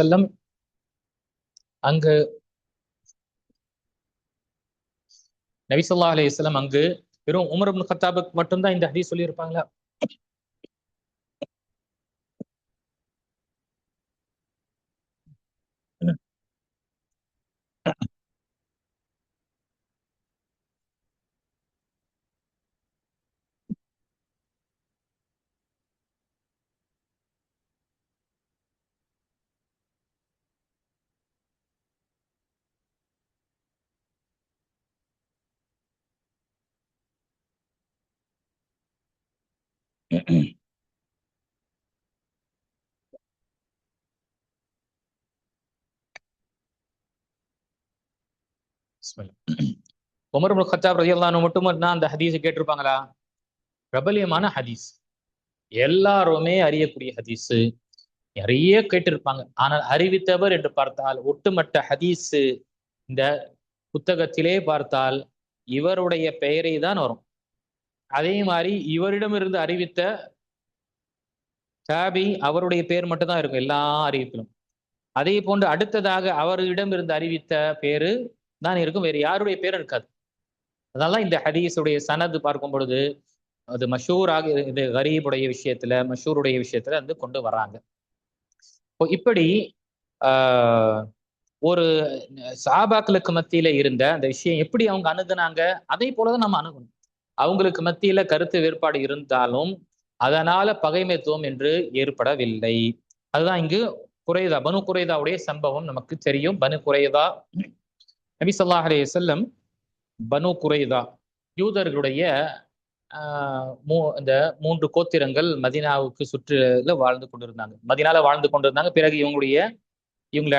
வஸல்லம் அங்கு வெறும் உமர் இப்னு கத்தாபுக்கு மட்டும்தான் இந்த ஹதீஸ் சொல்லி இருப்பாங்களா? உமர் இப்னு கத்தாப் ரலியல்லாஹு அன்ஹு மட்டும் அந்த ஹதீஸை கேட்டிருப்பாங்களா? பிரபலியமான ஹதீஸ், எல்லாருமே அறியக்கூடிய ஹதீஸ், நிறைய கேட்டிருப்பாங்க. ஆனால் அறிவித்தவர் என்று பார்த்தால் ஒட்டுமொத்த ஹதீஸ் இந்த புத்தகத்திலே பார்த்தால் இவருடைய பெயரை தான் வரும். அதே மாதிரி இவரிடமிருந்து அறிவித்த தாபி அவருடைய பேர் மட்டும் தான் இருக்கும் எல்லா அறிவிப்பிலும். அதே போன்று அடுத்ததாக அவரிடம் இருந்து அறிவித்த பேரு தான் இருக்கும், வேறு யாருடைய பேரும் இருக்காது. அதனால இந்த ஹதீஸுடைய சனது பார்க்கும் பொழுது அது மஷூராக, இது கரீபுடைய விஷயத்துல மஷூருடைய விஷயத்துல வந்து கொண்டு வர்றாங்க. இப்படி ஆஹ் ஒரு சஹாபாக்களுக்கு மத்தியில இருந்த அந்த விஷயம் எப்படி அவங்க அணுகுனாங்க, அதே போலதான் நம்ம அணுகணும். அவங்களுக்கு மத்தியில கருத்து வேறுபாடு இருந்தாலும் அதனால பகைமைத்துவம் என்று ஏற்படவில்லை. அதுதான் இங்கு குறைதா, பனு குறைதாவுடைய சம்பவம் நமக்கு தெரியும். பனு குறைதா, நபி ஸல்லல்லாஹு அலைஹி வஸல்லம் பனு குறைதா யூதர்களுடைய இந்த 3 கோத்திரங்கள் மதீனாவுக்கு சுற்றுல வாழ்ந்து கொண்டிருந்தாங்க, மதீனால வாழ்ந்து கொண்டிருந்தாங்க. பிறகு இவங்களுடைய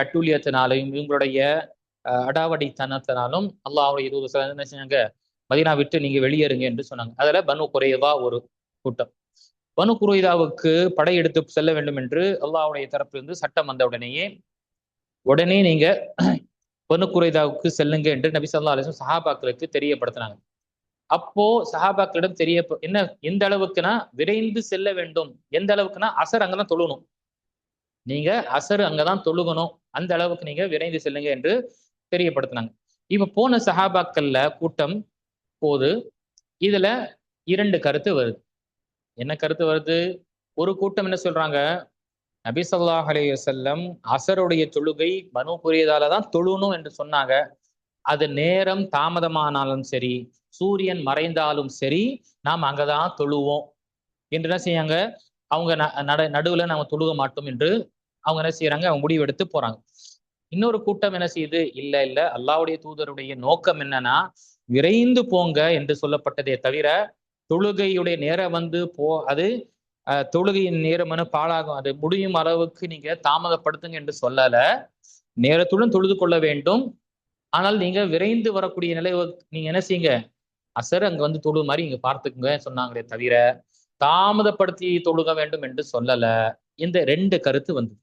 அட்டூழியத்தினாலும் இவங்களுடைய அடாவடித்தனத்தினாலும் அல்லாஹ்வுடைய தூதர் என்ன செஞ்சாங்க, மதீனா விட்டு நீங்க வெளியேறுங்க என்று சொன்னாங்க. அதுல பனு குறைதா ஒரு கூட்டம். பனு குறைதாவுக்கு படையெடுத்து செல்ல வேண்டும் என்று அல்லாஹ்வுடைய தரப்பிலிருந்து சட்டம் வந்த உடனே நீங்க பனு குறைதாவுக்கு செல்லுங்க என்று நபி ஸல்லல்லாஹு அலைஹி வஸல்லம் சஹாபாக்களுக்கு தெரியப்படுத்தினாங்க. அப்போ சஹாபாக்களிடம் என்ன எந்த அளவுக்குன்னா விரைந்து செல்ல வேண்டும், எந்த அளவுக்குன்னா அசர் அங்கதான் தொழுகணும், நீங்க அசர் அங்கதான் தொழுகணும், அந்த அளவுக்கு நீங்க விரைந்து செல்லுங்க என்று தெரியப்படுத்தினாங்க. இப்ப போன சஹாபாக்கள்ல கூட்டம் போது இதுல 2 கருத்து வருது. என்ன கருத்து வருது? ஒரு கூட்டம் என்ன சொல்றாங்க, நபி ஸல்லல்லாஹு அலைஹி வஸல்லம் அசருடைய தொழுகை பனு குறைதால தான் தொழுணும் என்று சொன்னாங்க. அது நேரம் தாமதமானாலும் சரி, சூரியன் மறைந்தாலும் சரி, நாம் அங்கதான் தொழுவோம் என்று என்ன செய்யாங்க, அவங்க நடுவுல நாம தொழுக மாட்டோம் என்று அவங்க என்ன செய்யறாங்க, அவங்க முடிவு எடுத்து போறாங்க. இன்னொரு கூட்டம் என்ன செய்யுது, இல்ல இல்ல அல்லாஹ்வுடைய தூதருடைய நோக்கம் என்னன்னா விரைந்து போங்க என்று சொல்லப்பட்டதே தவிர தொழுகையுடைய நேரம் வந்து அது தொழுகையின் நேரம் பாழாகும், அது முடியும் அளவுக்கு நீங்க தாமதப்படுத்துங்க என்று சொல்லல. நேரத்துடன் தொழுது கொள்ள வேண்டும், ஆனால் நீங்க விரைந்து வரக்கூடிய நிலை நீங்க என்ன செய்யுங்க, அசர் அங்க வந்து தொழு மாதிரி இங்க பார்த்துக்குங்க சொன்னாங்களே தவிர தாமதப்படுத்தி தொழுக வேண்டும் என்று சொல்லல. இந்த 2 கருத்து வந்து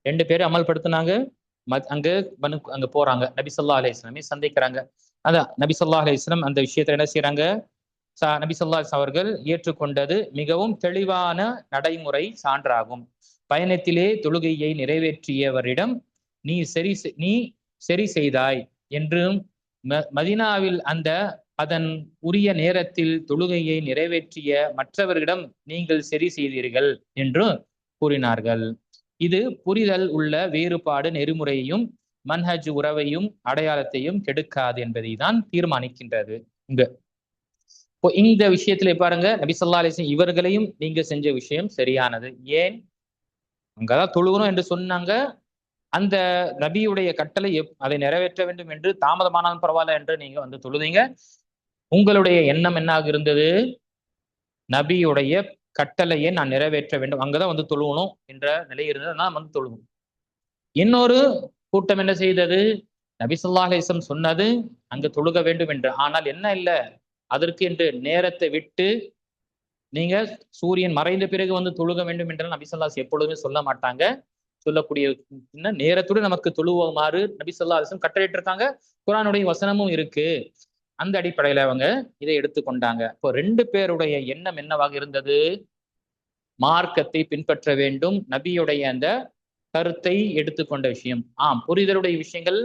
2 பேரும் அமல்படுத்தினாங்க. அங்க போறாங்க, நபி ஸல்லல்லாஹு அலைஹி வஸல்லம் சந்திக்கிறாங்க. அதான் நபி ஸல்லல்லாஹு அலைஹி வஸல்லம் அந்த விஷயத்தை என்ன செய்யறாங்க, நபி ஸல்லல்லாஹு அலைஹி வஸல்லம் அவர்கள் ஏற்றுக்கொண்டது மிகவும் தெளிவான நடைமுறை சான்றாகும். பயணத்திலே தொழுகையை நிறைவேற்றியவரிடம் நீ சரி செய்தாய் என்றும் மதீனாவில் அதன் உரிய நேரத்தில் தொழுகையை நிறைவேற்றிய மற்றவர்களிடம் நீங்கள் சரி செய்தீர்கள் என்று கூறினார்கள். இது புரிதல் உள்ள வேறுபாடு நெறிமுறையையும் மன்ஹஜ் உறவையும் அடையாளத்தையும் கெடுக்காது என்பதை தான் தீர்மானிக்கின்றது. இந்த விஷயத்துல பாருங்க, நபி ஸல்லல்லாஹு அலைஹி வஸல்லம் இவர்களையும் நீங்க செஞ்ச விஷயம் சரியானது. ஏன் அங்கதான் தொழுகணும் என்று சொன்னாங்க, அந்த நபியுடைய கட்டளை அதை நிறைவேற்ற வேண்டும் என்று தாமதமானாலும் பரவாயில்ல என்று நீங்க வந்து தொழுதீங்க. உங்களுடைய எண்ணம் என்னாக இருந்தது, நபியுடைய கட்டளையை நான் நிறைவேற்ற வேண்டும், அங்கதான் வந்து தொழுகணும் என்ற நிலை இருந்தது, நான் வந்து தொழுகணும். இன்னொரு கூட்டம் என்ன செய்தது, நபி ஸல்லல்லாஹு அலைஹி வஸல்லம் சொன்னது அங்கு தொழுக வேண்டும் என்று, ஆனால் என்ன இல்லை, அதற்கு என்று நேரத்தை விட்டு நீங்க சூரியன் மறைந்த பிறகு வந்து தொழுக வேண்டும் என்றால் நபி ஸல்லல்லாஹு அலைஹி வஸல்லம் எப்பொழுதுமே சொல்ல மாட்டாங்க. சொல்லக்கூடிய நேரத்துடன் நமக்கு தொழுவுமாறு நபி ஸல்லல்லாஹு அலைஹி வஸல்லம் கட்டளையிட்டு இருக்காங்க. குர்ஆனுடைய வசனமும் இருக்கு. அந்த அடிப்படையில அவங்க இதை எடுத்துக்கொண்டாங்க. இப்போ 2 பேருடைய எண்ணம் என்னவாக இருந்தது, மார்க்கத்தை பின்பற்ற வேண்டும், நபியுடைய அந்த கருத்தை எடுத்துக்கொண்ட விஷயம். புரிதலுடைய விஷயங்கள்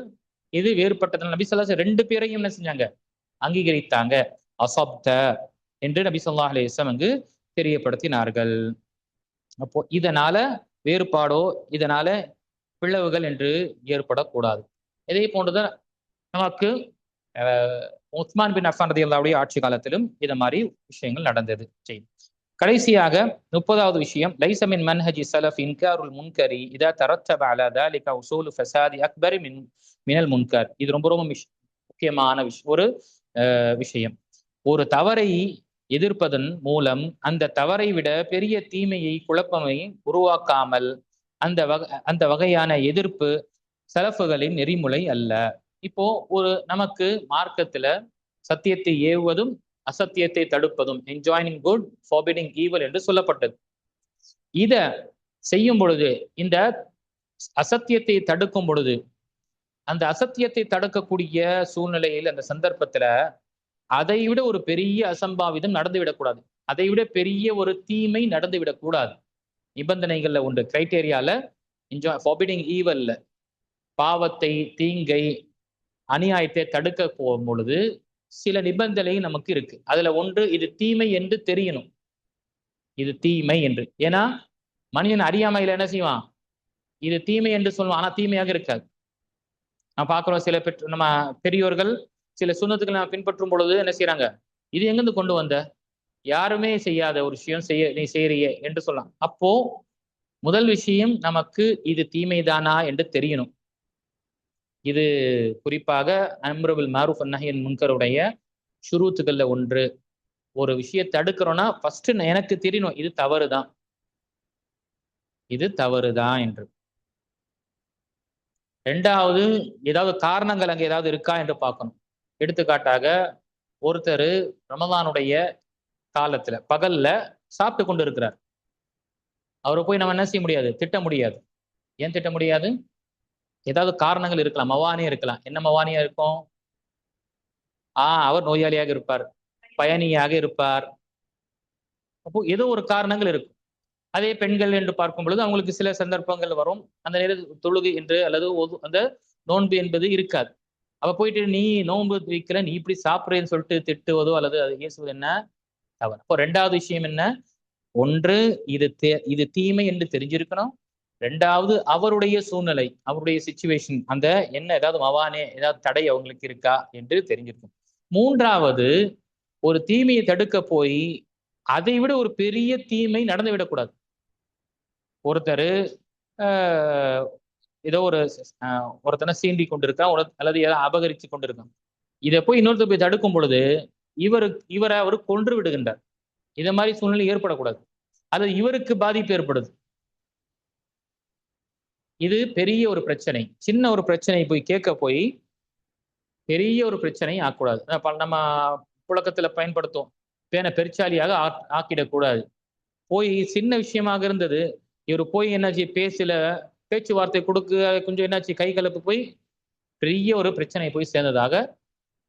இது வேறுபட்டது. நபி ஸல்லல்லாஹு அலைஹி வஸல்லம் 2 பேரையும் என்ன செஞ்சாங்க, அங்கீகரித்தாங்க. அஸப்த என்று நபி ஸல்லல்லாஹு அலைஹி வஸல்லம் அங்கு தெரியப்படுத்தினார்கள். அப்போ இதனால வேறுபாடோ இதனால பிளவுகள் என்று ஏற்படக்கூடாது. இதே போன்றுதான் நமக்கு உஸ்மான் பின் அஃபான் ரலியல்லாஹு அன்ஹு ஆட்சி காலத்திலும் இத மாதிரி விஷயங்கள் நடந்தது. சரி, கடைசியாக 30வது விஷயம், லைஸ மின் மன்ஹஜி ஸலஃப் இன்காருல் முன்கரி இதா தரத்தப அலா ذلك உஸூல் ஃபஸாதி அக்பர் மினல் முன்கர். இது ரொம்ப ரொம்ப முக்கியமான ஒரு விஷயம். ஒரு தவறை எதிர்ப்பதன் மூலம் அந்த தவறை விட பெரிய தீமையை குழப்பமை உருவாக்காமல் அந்த வகையான எதிர்ப்பு சலஃபுகளின் நெறிமுறை அல்ல. இப்போ நமக்கு மார்க்கத்துல சத்தியத்தை ஏவுவதும் அசத்தியத்தை தடுப்பதும், என்ஜாயினிங் குட் ஃபார்பிடிங் ஈவல் என்று சொல்லப்பட்டது. இத செய்யும் பொழுது, இந்த அசத்தியத்தை தடுக்கும் பொழுது அந்த அசத்தியத்தை தடுக்கக்கூடிய சூழ்நிலையில் அந்த சந்தர்ப்பத்துல அதை விட ஒரு பெரிய அசம்பாவிதம் நடந்து விடக்கூடாது, அதை விட பெரிய ஒரு தீமை நடந்து விடக்கூடாது. நிபந்தனைகள்ல உண்டு, கிரைட்டேரியால ஃபார்பிடிங் ஈவல்ல, பாவத்தை, தீங்கை, அநியாயத்தை தடுக்க போகும் பொழுது சில நிபந்தனை நமக்கு இருக்கு. அதுல ஒன்று, இது தீமை என்று தெரியணும். இது தீமை என்று. ஏன்னா மனிதன் அறியாமையில என்ன செய்வான், இது தீமை என்று சொல்லுவான், ஆனா தீமையாக இருக்காது. நான் பார்க்கிறோம் சில நம்ம பெரியோர்கள் சில சுண்ணத்துக்களை நான் பின்பற்றும் பொழுது என்ன செய்யறாங்க, இது எங்கிருந்து கொண்டு வந்த, யாருமே செய்யாத ஒரு விஷயம் நீ செய்யறியே என்று சொல்லலாம். அப்போ முதல் விஷயம் நமக்கு இது தீமைதானா என்று தெரியணும். இது குறிப்பாக அம்ரு பில் மாரூஃப் நஹி அனில் முன்கருடைய ஷுரூத்துகள்ல ஒன்று. ஒரு விஷயத்தை தடுக்கிறோம்னா ஃபர்ஸ்ட் எனக்கு தெரியணும் இது தவறுதான், இது தவறுதான் என்று. ரெண்டாவது, ஏதாவது காரணங்கள் அங்க ஏதாவது இருக்கா என்று பார்க்கணும். எடுத்துக்காட்டாக ஒருத்தர் ரமலானுடைய காலத்துல பகல்ல சாப்பிட்டு கொண்டு இருக்கிறார். அவரை போய் நம்ம என்ன செய்ய முடியாது, திட்ட முடியாது. ஏன் திட்ட முடியாது, ஏதாவது காரணங்கள் இருக்கலாம், மவானியா இருக்கலாம். என்ன மவானியா இருக்கும், அவர் நோயாளியாக இருப்பார், பயணியாக இருப்பார், அப்போ ஏதோ ஒரு காரணங்கள் இருக்கும். அதே பெண்கள் என்று பார்க்கும் பொழுது அவங்களுக்கு சில சந்தர்ப்பங்கள் வரும், அந்த நேர தொழுகை என்று அல்லது அந்த நோன்பு என்பது இருக்காது. அவ போயிட்டு நீ நோன்பு வைக்கல, நீ இப்படி சாப்பிட்றேன்னு சொல்லிட்டு திட்டுவதோ அல்லது அது ஏசுவது என்ன தவறு. அப்போ ரெண்டாவது விஷயம் என்ன, ஒன்று இது தீமை என்று தெரிஞ்சிருக்கணும். ரெண்டாவது அவருடைய சூழ்நிலை, அவருடைய சிச்சுவேஷன், அந்த என்ன ஏதாவது மவானே ஏதாவது தடை அவங்களுக்கு இருக்கா என்று தெரிஞ்சிருக்கும். மூன்றாவது, ஒரு தீமையை தடுக்க போய் அதை விட ஒரு பெரிய தீமை நடந்து விடக்கூடாது. ஒருத்தர் ஏதோ ஒருத்தனை சீண்டி கொண்டிருக்கான் அல்லது ஏதாவது அபகரிச்சு கொண்டிருக்கான். இதை போய் இன்னொருத்தர் போய் தடுக்கும் பொழுது இவரை அவர் கொன்று விடுகின்றார். இதை மாதிரி சூழ்நிலை ஏற்படக்கூடாது, அல்லது இவருக்கு பாதிப்பு ஏற்படுது. இது பெரிய ஒரு பிரச்சனை. சின்ன ஒரு பிரச்சனை போய் கேட்க போய் பெரிய ஒரு பிரச்சனை ஆக்கக்கூடாது. நம்ம புழக்கத்துல பயன்படுத்தும், பேனை பெருச்சாலியாக ஆக்கிடக்கூடாது. போய் சின்ன விஷயமாக இருந்தது, இவர் போய் என்னாச்சு பேச்சுவார்த்தை கொடுக்க கொஞ்சம் என்னாச்சு கை கலப்பு போய் பெரிய ஒரு பிரச்சனை போய் சேர்ந்ததாக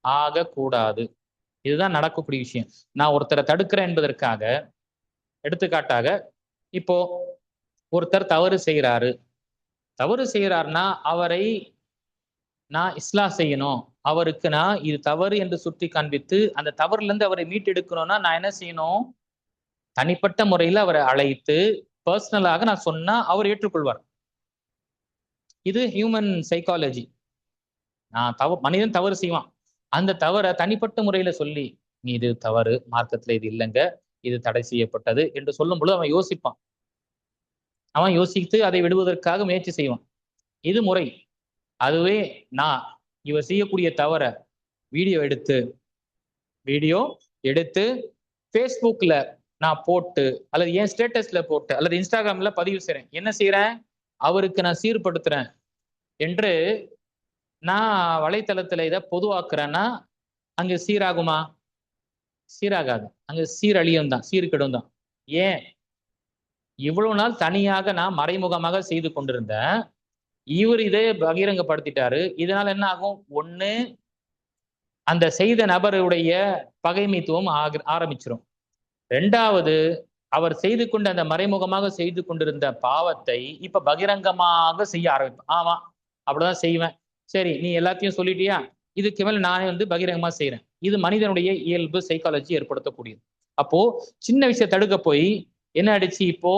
ஆகக்கூடாது. இதுதான் நடக்கக்கூடிய விஷயம். நான் ஒருத்தரை தடுக்கிறேன் என்பதற்காக, எடுத்துக்காட்டாக இப்போ ஒருத்தர் தவறு செய்கிறாருன்னா அவரை நான் இஸ்லாம் செய்யணும், அவருக்கு நான் இது தவறு என்று சுட்டி காண்பித்து அந்த தவறுல இருந்து அவரை மீட்டெடுக்கணும்னா நான் என்ன செய்யணும், தனிப்பட்ட முறையில் அவரை அழைத்து பர்சனலாக நான் சொன்னா அவர் ஏற்றுக்கொள்வார். இது ஹியூமன் சைக்காலஜி. மனிதன் தவறு செய்வான், அந்த தவறை தனிப்பட்ட முறையில சொல்லி நீ இது தவறு, மார்க்கத்துல இது இல்லைங்க, இது தடை செய்யப்பட்டது என்று சொல்லும் பொழுது அவன் யோசிப்பான். அவன் யோசித்து அதை விடுவதற்காக முயற்சி செய்வான். இது முறை. அதுவே நான் இவர் செய்யக்கூடிய தவற வீடியோ எடுத்து ஃபேஸ்புக்ல நான் போட்டு அல்லது என் ஸ்டேட்டஸ்ல போட்டு அல்லது இன்ஸ்டாகிராம்ல பதிவு செய்றேன், என்ன செய்யறேன், அவருக்கு நான் சீர்படுத்துறேன் என்று நான் வலைத்தளத்துல இதை பொதுவாக்குறேன்னா அங்க சீராகுமா? சீராகாது, அங்க சீரழியும் தான், சீர்கெடும் தான். ஏன், இவ்வளவு நாள் தனியாக நான் மறைமுகமாக செய்து கொண்டிருந்தேன், இவர் இதை பகிரங்கப்படுத்திட்டாரு. இதனால என்ன ஆகும், ஒண்ணு அந்த செய்த நபருடைய பகைமைத்துவம் ஆரம்பிச்சிடும். ரெண்டாவது, அவர் செய்து கொண்டு அந்த மறைமுகமாக செய்து கொண்டிருந்த பாவத்தை இப்ப பகிரங்கமாக செய்ய ஆரம்பிப்பேன். ஆமா அப்படிதான் செய்வேன், சரி நீ எல்லாத்தையும் சொல்லிட்டியா, இதுக்கு மேல நானே பகிரங்கமா செய்யறேன். இது மனிதனுடைய இயல்பு, சைக்காலஜி ஏற்படுத்தக்கூடியது. அப்போ சின்ன விஷயம் தடுக்க போய் என்ன ஆயிடுச்சு, இப்போ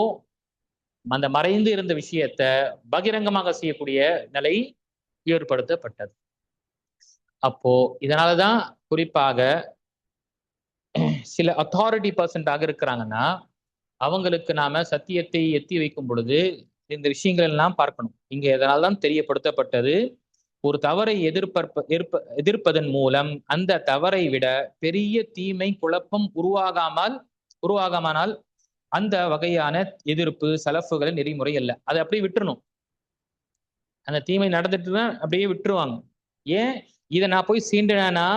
அந்த மறைந்து இருந்த விஷயத்த பகிரங்கமாக செய்யக்கூடிய நிலை ஏற்படுத்தப்பட்டது. அப்போ இதனாலதான் குறிப்பாக சில அத்தாரிட்டி பர்சன்டாக இருக்கிறாங்கன்னா அவங்களுக்கு நாம சத்தியத்தை எத்தி வைக்கும் பொழுது இந்த விஷயங்கள் எல்லாம் பார்க்கணும். இங்க இதனால்தான் தெரியப்படுத்தப்பட்டது, ஒரு தவறை எதிர்ப்பதன் மூலம் அந்த தவறை விட பெரிய தீமை குழப்பம் உருவாகாமல் அந்த வகையான எதிர்ப்பு சலஃபுகளின் நெறிமுறை அல்ல. அதை அப்படியே விட்டுறணும். அந்த தீமை நடந்துட்டுனா அப்படியே விட்டுருவாங்க. ஏன், இதை நான் போய் சீண்டினா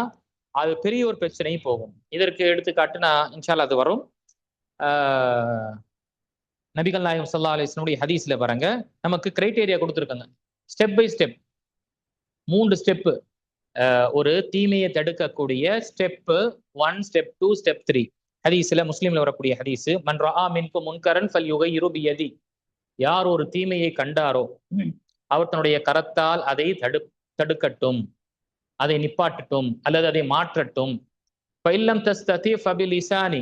அது பெரிய ஒரு பிரச்சனையும் போகும். இதற்கு எடுத்துக்காட்டு நான் இன்ஷால்லா அது வரும். நபிகள் நாயகம் ஸல்லல்லாஹு அலைஹி வஸல்லம் ஹதீஸ்ல பாருங்க, நமக்கு கிரைட்டேரியா கொடுத்துருக்காங்க, ஸ்டெப் பை ஸ்டெப். 3 ஸ்டெப்பு. ஒரு தீமையை தடுக்கக்கூடிய ஸ்டெப்பு 1, ஸ்டெப் 2, ஸ்டெப் 3. ஹதீஸ்ல, முஸ்லீம்ல வரக்கூடிய ஹதீஸ், மன் ரஆ மின்கும் முன்கரன் ஃபல்யுகையிரு பியதி. யார் ஒரு தீமையை கண்டாரோ அவர் தன்னுடைய கரத்தால் அதை தடுக்கட்டும், அதை நிப்பாட்டட்டும், அல்லது அதை மாற்றட்டும். ஃபஇல்லம் தஸ்ததி ஃபபிலிசானி.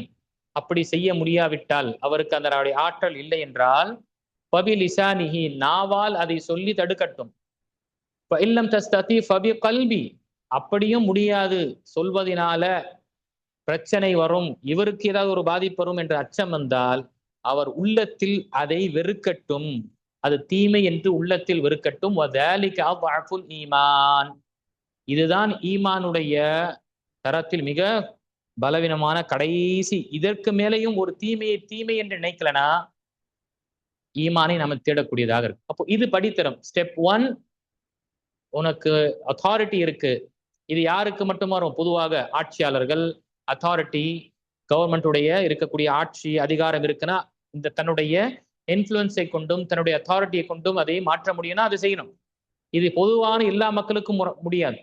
அப்படி செய்ய முடியாவிட்டால், அவருக்கு அந்த ஆற்றல் இல்லை என்றால், ஃபபிலிசானிஹி, நாவால் அதை சொல்லி தடுக்கட்டும். ஃபஇல்லம் தஸ்ததி ஃபபிகல்பி. அப்படியும் முடியாது, சொல்வதனால பிரச்சனை வரும், இவருக்கு ஏதாவது ஒரு பாதிப்பு வரும் என்ற அச்சம் வந்தால், அவர் உள்ளத்தில் அதை வெறுக்கட்டும், அது தீமை என்று உள்ளத்தில் வெறுக்கட்டும். வதாலிக அத்அஃபுல் ஈமான். இதுதான் ஈமானுடைய தரத்தில் மிக பலவீனமான கடைசி. இதற்கு மேலேயும் ஒரு தீமையை தீமை என்று நினைக்கலனா ஈமானை நம்ம தேடக்கூடியதாக இருக்கு. அப்போ இது படித்தரம். ஸ்டெப் 1, உனக்கு அத்தாரிட்டி இருக்கு. இது யாருக்கு மட்டும் வரும்? பொதுவாக ஆட்சியாளர்கள், அத்தாரிட்டி, கவர்மெண்ட்டுடைய இருக்கக்கூடிய ஆட்சி அதிகாரம் இருக்குன்னா, இந்த தன்னுடைய இன்ஃப்ளூயன்ஸை கொண்டும் தன்னுடைய அத்தாரிட்டியை கொண்டும் அதை மாற்ற முடியும்னா அது செய்யணும். இது பொதுவான எல்லா மக்களுக்கும் முடியாது.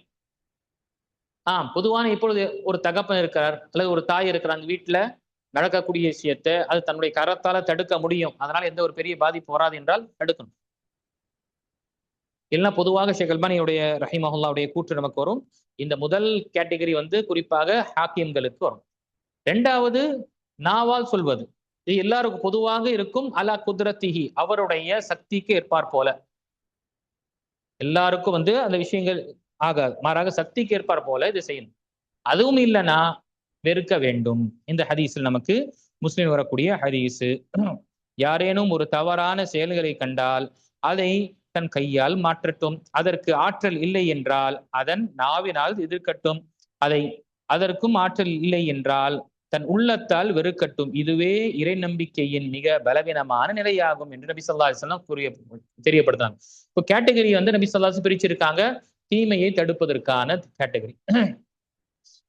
பொதுவான இப்பொழுது ஒரு தகப்பன் இருக்கிறார் அல்லது ஒரு தாய் இருக்கிறாங்க, வீட்டுல நடக்கக்கூடிய விஷயத்தை அது தன்னுடைய கரத்தால தடுக்க முடியும், அதனால எந்த ஒரு பெரிய பாதிப்பு வராது என்றால் தடுக்கணும். இல்லைன்னா பொதுவாக ஷேக் அல்பானியுடைய ரஹிமஹுல்லாவுடைய கூற்று நமக்கு வரும். இந்த முதல் கேட்டகரி குறிப்பாக ஹாக்கிம்களுக்கு வரும். 2வது நாவால் சொல்வது. இது எல்லாருக்கும் பொதுவாக இருக்கும். அலா குத்ரத்திஹி, அவருடைய சக்திக்கு ஏற்பார் போல. எல்லாருக்கும் அந்த விஷயங்கள் ஆகாது, மாறாக சக்திக்கு ஏற்பார் போல இது செய்யணும். அதுவும் இல்லைன்னா வெறுக்க வேண்டும். இந்த ஹதீஸில் நமக்கு முஸ்லிம் வரக்கூடிய ஹதீஸ், யாரேனும் ஒரு தவறான செயல்களை கண்டால் அதை தன் கையால் மாற்றட்டும், அதற்கு ஆற்றல் இல்லை என்றால் அதன் நாவினால் எதிர்க்கட்டும், அதற்கும் ஆற்றல் இல்லை என்றால் தன் உள்ளத்தால் வெறுக்கட்டும். இதுவே இறை நம்பிக்கையின் மிக பலவீனமான நிலையாகும் என்று நபி ஸல்லல்லாஹு அலைஹி வஸல்லம் தெரியப்படுத்தாங்க. இப்போ கேட்டகரி நபி ஸல்லல்லாஹு அலைஹி வஸல்லம் பிரிச்சிருக்காங்க, தீமையை தடுப்பதற்கான கேட்டகரி.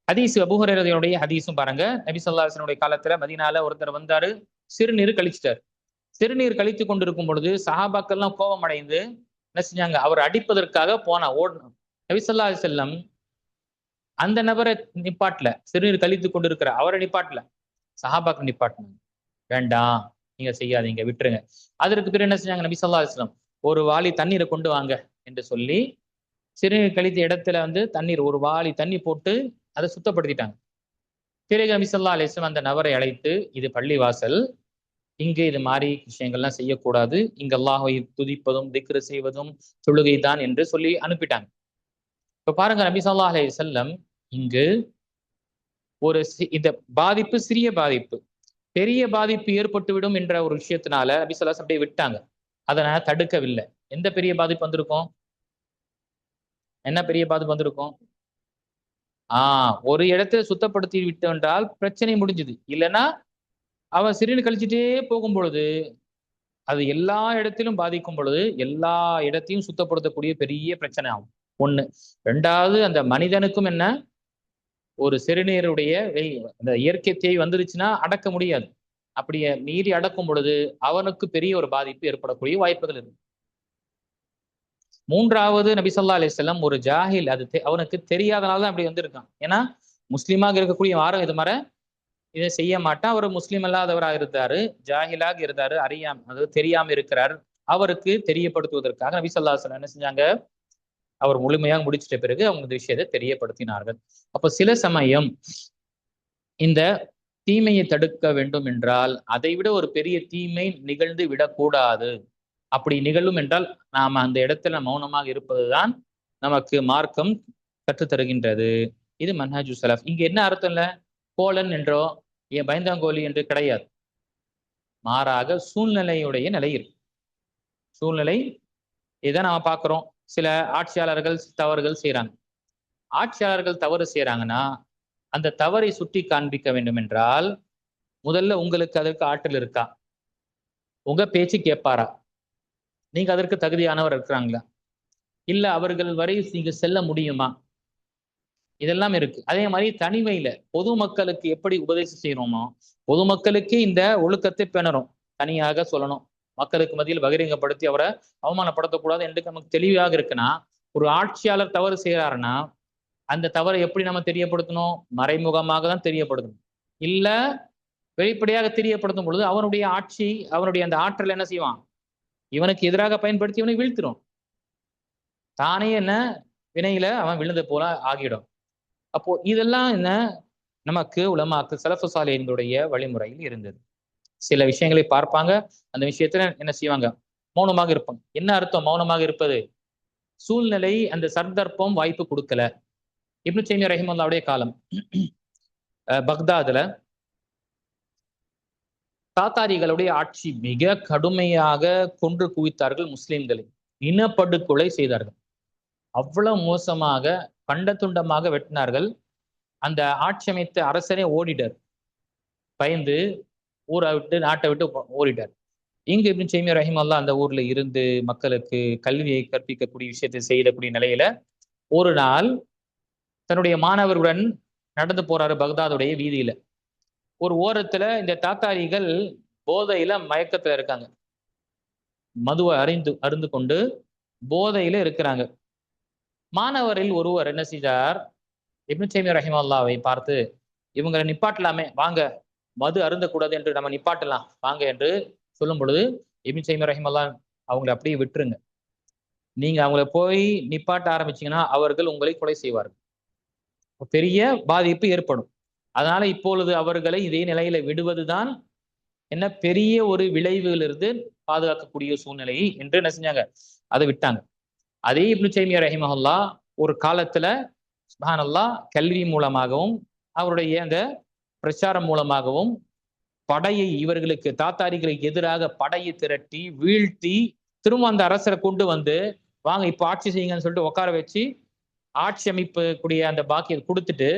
ஹதீஸ் அபூ ஹுரைரா ஹதீஸும் பாருங்க. நபி ஸல்லல்லாஹு அலைஹி வஸல்லம் காலத்துல மதீனால ஒருத்தர் வந்தாரு, சிறுநீர் கழிச்சிட்டார். சிறுநீர் கழித்து கொண்டிருக்கும் பொழுது சஹாபாக்கள்லாம் கோபம் அடைந்து என்ன செஞ்சாங்க, அவர் அடிப்பதற்காக ஓடணும். நபி ஸல்லல்லாஹு அலைஹி வஸல்லம் அந்த நபரை நிப்பாட்டல, சிறுநீர் கழித்து கொண்டிருக்கிற அவரை நிப்பாட்டல, சஹாபாக்கள் நிப்பாட்டினாங்க. வேண்டாம், நீங்க செய்யாதீங்க, விட்டுருங்க. அதற்கு பிறகு என்ன செஞ்சாங்க, நபி ஸல்லல்லாஹு அலைஹி வஸல்லம் ஒரு வாளி தண்ணீரை கொண்டு வாங்க என்று சொல்லி சிறுநீர் கழித்த இடத்துல தண்ணீர், ஒரு வாளி தண்ணி போட்டு அதை சுத்தப்படுத்திட்டாங்க. பிறகு நபி ஸல்லல்லாஹு அலைஹி வஸல்லம் அந்த நபரை அழைத்து, இது பள்ளிவாசல், இங்கே இது மாதிரி விஷயங்கள்லாம் செய்யக்கூடாது, இங்க அல்லாஹ்வை துதிப்பதும் திக்ரு செய்வதும் தொழுகை தான் என்று சொல்லி அனுப்பிட்டாங்க. இப்ப பாருங்க, நபி ஸல்லல்லாஹு அலைஹி வஸல்லம் இங்கு இந்த பாதிப்பு சிறிய பாதிப்பு, பெரிய பாதிப்பு ஏற்பட்டுவிடும் என்ற ஒரு விஷயத்தினால நபி ஸல்லல்லாஹு அலைஹி வஸல்லம் அப்படியே விட்டாங்க, அதனால தடுக்கவில்லை. எந்த பெரிய பாதிப்பு வந்திருக்கும்? என்ன பெரிய பாதிப்பு வந்திருக்கும்? ஒரு இடத்தை சுத்தப்படுத்தி விட்டு என்றால் பிரச்சனை முடிஞ்சது. இல்லைன்னா அவன் சிறுநீர் கழிச்சுட்டே போகும் பொழுது அது எல்லா இடத்திலும் பாதிக்கும் பொழுது எல்லா இடத்தையும் சுத்தப்படுத்தக்கூடிய பெரிய பிரச்சனை ஆகும். 1. 2வது, அந்த மனிதனுக்கும் என்ன, ஒரு சிறுநீருடைய அந்த இயற்கை தேய் வந்துருச்சுன்னா அடக்க முடியாது. அப்படியே மீறி அடக்கும் பொழுது அவனுக்கு பெரிய ஒரு பாதிப்பு ஏற்படக்கூடிய வாய்ப்புகள் இருக்கு. 3வது, நபி ஸல்லல்லாஹு அலைஹி வஸல்லம் ஒரு ஜாஹில், அது அவனுக்கு தெரியாதனால தான் அப்படி வந்திருக்கான். ஏன்னா முஸ்லீமாக இருக்கக்கூடிய யாரும் இது மாதிரி இதை செய்ய மாட்டான். அவர் முஸ்லீம் அல்லாதவராக இருந்தாரு, ஜாஹிலாக இருந்தாரு, அதாவது தெரியாம இருக்கிறார். அவருக்கு தெரியப்படுத்துவதற்காக நபி ஸல்லல்லாஹு அலைஹி வஸல்லம் என்ன செஞ்சாங்க, அவர் முழுமையாக முடிச்சிட்ட பிறகு அவங்க இந்த விஷயத்தை தெரியப்படுத்தினார்கள். அப்போ சில சமயம் இந்த தீமையை தடுக்க வேண்டும் என்றால் அதை விட ஒரு பெரிய தீமை நிகழ்ந்து விடக்கூடாது. அப்படி நிகழும் என்றால் நாம அந்த இடத்துல மௌனமாக இருப்பதுதான் நமக்கு மார்க்கம் கற்றுத்தருகின்றது. இது மன்ஹஜு ஸலஃப். இங்க என்ன அர்த்தம் இல்ல, கோலன் என்றோ பயந்தாங்கோலி என்று கிடையாது. மாறாக சூழ்நிலையுடைய நிலை இருக்கு. சூழ்நிலை இதை நாம பார்க்கிறோம். சில ஆட்சியாளர்கள் தவறுகள் செய்யறாங்க. ஆட்சியாளர்கள் தவறு செய்யறாங்கன்னா அந்த தவறை சுட்டி காண்பிக்க வேண்டும் என்றால் முதல்ல உங்களுக்கு அதற்கு ஆற்றல் இருக்கா, உங்க பேச்சு கேட்பாரா, நீங்க அதற்கு தகுதியானவர் இருக்கிறாங்களா, இல்ல அவர்கள் வரை நீங்க செல்ல முடியுமா, இதெல்லாம் இருக்கு. அதே மாதிரி தனிமையில பொதுமக்களுக்கு எப்படி உபதேசம் செய்யணுமோ பொதுமக்களுக்கு இந்த ஒழுக்கத்தை பேணணும், தனியாக சொல்லணும், மக்களுக்கு மத்தியில் பகிரங்கப்படுத்தி அவரை அவமானப்படுத்தக்கூடாது என்று நமக்கு தெளிவாக இருக்குன்னா ஒரு ஆட்சியாளர் தவறு செய்யறாருன்னா அந்த தவறை எப்படி நம்ம தெரியப்படுத்தணும்? மறைமுகமாக தான் தெரியப்படுத்தணும். இல்ல வெளிப்படையாக தெரியப்படுத்தும் பொழுது அவனுடைய ஆட்சி, அவனுடைய அந்த ஆற்றல் என்ன செய்வான்? இவனுக்கு எதிராக பயன்படுத்தி இவனை வீழ்த்திரும். தானே என்ன வினையில அவன் விழுந்து போல ஆகிடும். அப்போ இதெல்லாம் என்ன நமக்கு உலமாக்கு ஸலஃபு ஸாலிஹீன்களுடைய வழிமுறையில் இருந்தது. சில விஷயங்களை பார்ப்பாங்க, அந்த விஷயத்துல என்ன செய்வாங்க? மௌனமாக இருப்பாங்க. என்ன அர்த்தம் மௌனமாக இருப்பது? சூழ்நிலை அந்த சந்தர்ப்பம் வாய்ப்பு கொடுக்கல. இப்னு தைமிய்யா ரஹிமஹுல்லாவுடைய காலம் பக்தாதுல தாத்தாரிகளுடைய ஆட்சி மிக கடுமையாக கொன்று குவித்தார்கள் முஸ்லிம்களை. இனப்படுகொலை செய்தார்கள். அவ்வளவு மோசமாக கண்ட துண்டமாக வெட்டினார்கள். அந்த ஆட்சி அமைத்த அரசரே ஓடிட்டார். பயந்து ஊரை விட்டு நாட்டை விட்டு ஓடிட்டார். இங்கு இப்னு தைமிய்யா ரஹிமஹுல்லாஹ் அந்த ஊர்ல இருந்து மக்களுக்கு கல்வியை கற்பிக்கக்கூடிய விஷயத்தை செய்யக்கூடிய நிலையில ஒரு நாள் தன்னுடைய மாணவருடன் நடந்து போறாரு பக்தாதுடைய வீதியில. ஒரு ஓரத்துல இந்த தாத்தாரிகள் போதையில மயக்கத்துல இருக்காங்க. மதுவை அருந்து கொண்டு போதையில இருக்கிறாங்க. மாணவரில் ஒருவர் என்ன செய்தார்? இப்னு தைமிய்யா ரஹிமஹுல்லாவை பார்த்து, இவங்களை நிப்பாட்டலாமே, வாங்க மது அருந்தக்கூடாது என்று நம்ம நிப்பாட்டலாம் வாங்க என்று சொல்லும் பொழுது இப்னு தைமிய்யா ரஹிமஹுல்லாஹ் அவங்களை அப்படியே விட்டுருங்க. நீங்க அவங்கள போய் நிப்பாட்ட ஆரம்பிச்சீங்கன்னா அவர்கள் உங்களை கொலை செய்வார்கள். பெரிய பாதிப்பு ஏற்படும். அதனால இப்பொழுது அவர்களை இதே நிலையில விடுவதுதான் என்ன பெரிய ஒரு விளைவுகளிலிருந்து பாதுகாக்கக்கூடிய சூழ்நிலை என்று என்ன செஞ்சாங்க? அதை விட்டாங்க. அதே இப்னு தைமிய்யா ரஹிமஹுல்லாஹ் ஒரு காலத்துல சுப்ஹானல்லாஹ் கல்வி மூலமாகவும் அவருடைய அந்த பிரச்சாரம் மூலமாகவும் படையை இவர்களுக்கு தாத்தாரிகளுக்கு எதிராக படையை திரட்டி வீழ்த்தி திரும்ப அந்த அரசரை கொண்டு வந்து வாங்க இப்ப ஆட்சி செய்யுங்கன்னு சொல்லிட்டு உட்கார வச்சு ஆட்சி அமைப்பு கூடிய அந்த பாக்கியத்தை கொடுத்துட்டு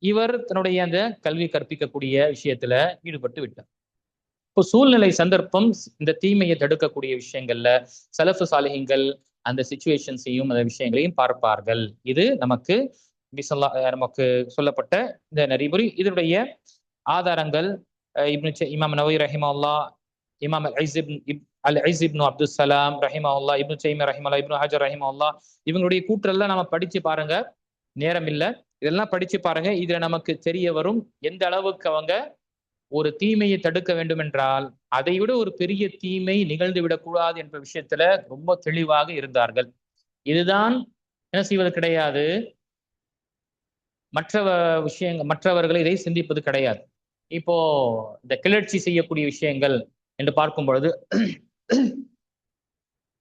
இவர் தன்னுடைய அந்த கல்வி கற்பிக்கக்கூடிய விஷயத்துல ஈடுபட்டு விட்டார். இப்போ சூழ்நிலை சந்தர்ப்பம் இந்த தீமையை தடுக்கக்கூடிய விஷயங்கள்ல ஸலஃபு ஸாலிஹீன்கள் அந்த சிச்சுவேஷன்ஸையும் அந்த விஷயங்களையும் பார்ப்பார்கள். இது நமக்கு நமக்கு சொல்லப்பட்ட இந்த நெறிமுறை. இதனுடைய ஆதாரங்கள் இமாம் நவவி ரஹிமஹுல்லாஹ், இமாம் அல்-இஸ் இப்னு அப்துல் சலாம் ரஹிமஹுல்லாஹ், இப்னு தைமிய்யா ரஹிமஹுல்லாஹ், இப்னு ஹஜர் ரஹிமஹுல்லாஹ் இவங்களுடைய கூற்றெல்லாம் நம்ம படிச்சு பாருங்க. நேரம் இல்லை, இதெல்லாம் படிச்சு பாருங்க. இதுல நமக்கு தெரிய வரும் எந்த அளவுக்கு அவங்க ஒரு தீமையை தடுக்க வேண்டும் என்றால் அதை விட ஒரு பெரிய தீமை நிகழ்ந்து விடக்கூடாது என்ற விஷயத்துல ரொம்ப தெளிவாக இருந்தார்கள். இதுதான் என்ன செய்வது கிடையாது, மற்றவர்களை இதை சிந்திப்பது கிடையாது. இப்போ இந்த கிளர்ச்சி செய்யக்கூடிய விஷயங்கள் என்று பார்க்கும் பொழுது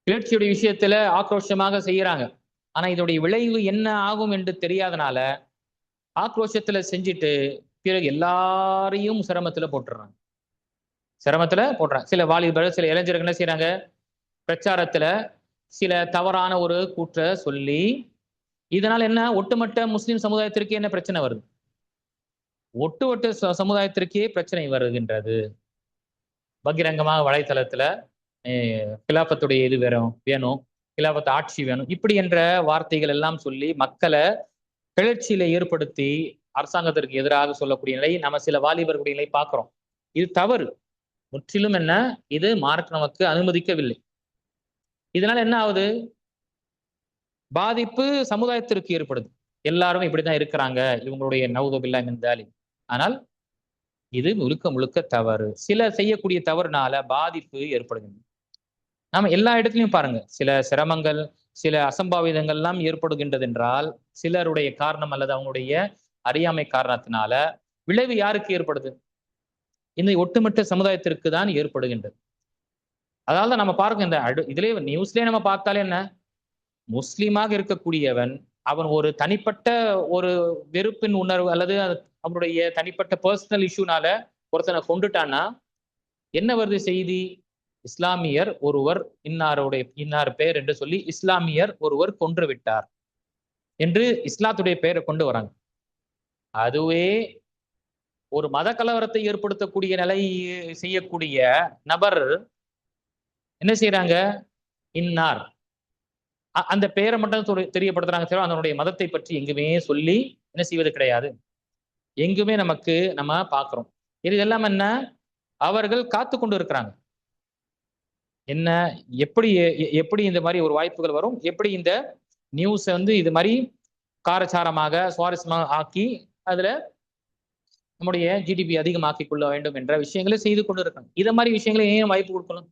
கிளர்ச்சியுடைய விஷயத்துல ஆக்ரோஷமாக செய்யறாங்க. ஆனா இதோடைய விளைவு என்ன ஆகும் என்று தெரியாதனால ஆக்ரோஷத்துல செஞ்சுட்டு பிறகு எல்லாரையும் சிரமத்துல போட்டுறாங்க. சில வாலிபர்கள் சில இளைஞர்கள் என்ன செய்யறாங்க? பிரச்சாரத்துல சில தவறான ஒரு கூற்றை சொல்லி இதனால என்ன ஒட்டுமொத்த முஸ்லிம் சமுதாயத்திற்கு என்ன பிரச்சனை வருது? ஒட்டுமொத்த சமுதாயத்திற்கே பிரச்சனை வருகின்றது. பகிரங்கமாக வலைத்தளத்துல கிலாபத்துடைய இது வேணும், கிலாபத்து ஆட்சி வேணும், இப்படி என்ற வார்த்தைகள் எல்லாம் சொல்லி மக்களை கிளர்ச்சியில ஏற்படுத்தி அரசாங்கத்திற்கு எதிராக சொல்லக்கூடிய நிலை நம்ம சில வாலிபர்களுடைய நிலை பார்க்கிறோம். இது தவறு. முற்றிலும் என்ன இது மார்க் நமக்கு அனுமதிக்கவில்லை. இதனால என்ன ஆகுது? பாதிப்பு சமுதாயத்திற்கு ஏற்படுது. எல்லாரும் இப்படிதான் இருக்கிறாங்க, இவங்களுடைய நவுதுபில்லாஹ் மின் தாலிக். ஆனால் இது முழுக்க தவறு. சில செய்யக்கூடிய தவறுனால பாதிப்பு ஏற்படுகின்றது. நாம எல்லா இடத்துலையும் பாருங்க, சில சிரமங்கள் சில அசம்பாவிதங்கள் எல்லாம் ஏற்படுகின்றது என்றால் சிலருடைய காரணம் அல்லது அவங்களுடைய அறியாமை காரணத்தினால விளைவு யாருக்கு ஏற்படுது? இந்த ஒட்டுமொத்த சமுதாயத்திற்கு தான் ஏற்படுகின்றது. அதாவது நம்ம பார்க்க இந்த இதுலயே நியூஸ்லயே நம்ம பார்த்தாலே என்ன, முஸ்லீமாக இருக்கக்கூடியவன் அவன் ஒரு தனிப்பட்ட ஒரு வெறுப்பின் உணர்வு அல்லது அவனுடைய தனிப்பட்ட பர்சனல் இஷ்யூனால ஒருத்தனை கொண்டுட்டான்னா என்ன வருது செய்தி? இஸ்லாமியர் ஒருவர் இன்னார் பெயர் என்று சொல்லி இஸ்லாமியர் ஒருவர் கொன்று விட்டார் என்று இஸ்லாத்துடைய பெயரை கொண்டு வராங்க. அதுவே ஒரு மத கலவரத்தை ஏற்படுத்தக்கூடிய நிலை செய்யக்கூடிய நபர் என்ன செய்யறாங்க? இன்னார் அந்த பெயரை மட்டும் தெரியப்படுத்துறாங்க, அதனுடைய மதத்தை பற்றி எங்குமே சொல்லி என்ன செய்வது கிடையாது. எங்குமே நம்ம பார்க்கிறோம். இது எல்லாம் என்ன, அவர்கள் காத்து கொண்டு இருக்கிறாங்க. என்ன எப்படி இந்த மாதிரி ஒரு வாய்ப்புகள் வரும், எப்படி இந்த நியூஸை வந்து இது மாதிரி காரச்சாரமாக சுவாரஸ்யமாக ஆக்கி அதுல நம்முடைய ஜிடிபி அதிகமாக்கிக் கொள்ள வேண்டும் என்ற விஷயங்களை செய்து கொண்டு இருக்காங்க. இதை மாதிரி விஷயங்களை ஏன் வாய்ப்பு கொடுக்கணும்?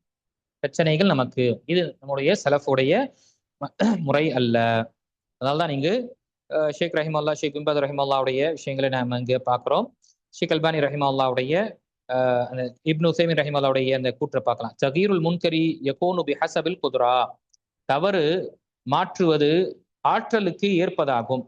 பிரச்சனைகள் நமக்கு. இது நம்முடைய சலஃபுடைய முறை அல்ல. அதனால்தான் இங்கு ஷேக் ரஹிமல்லா, ஷேக் பின்பாஸ் ரஹிமல்லாவுடைய விஷயங்களை நாம இங்கே பார்க்கிறோம். ஷேக் அல்பானி ரஹிமல்லாவுடைய அந்த இப்னு உசைமின் ரஹிமல்லாவுடைய அந்த கூற்றை பார்க்கலாம். தகீருல் முன்கரி யகூனு பிஹஸபில் குத்ரா. தவறு மாற்றுவது ஆற்றலுக்கு ஏற்பதாகும்.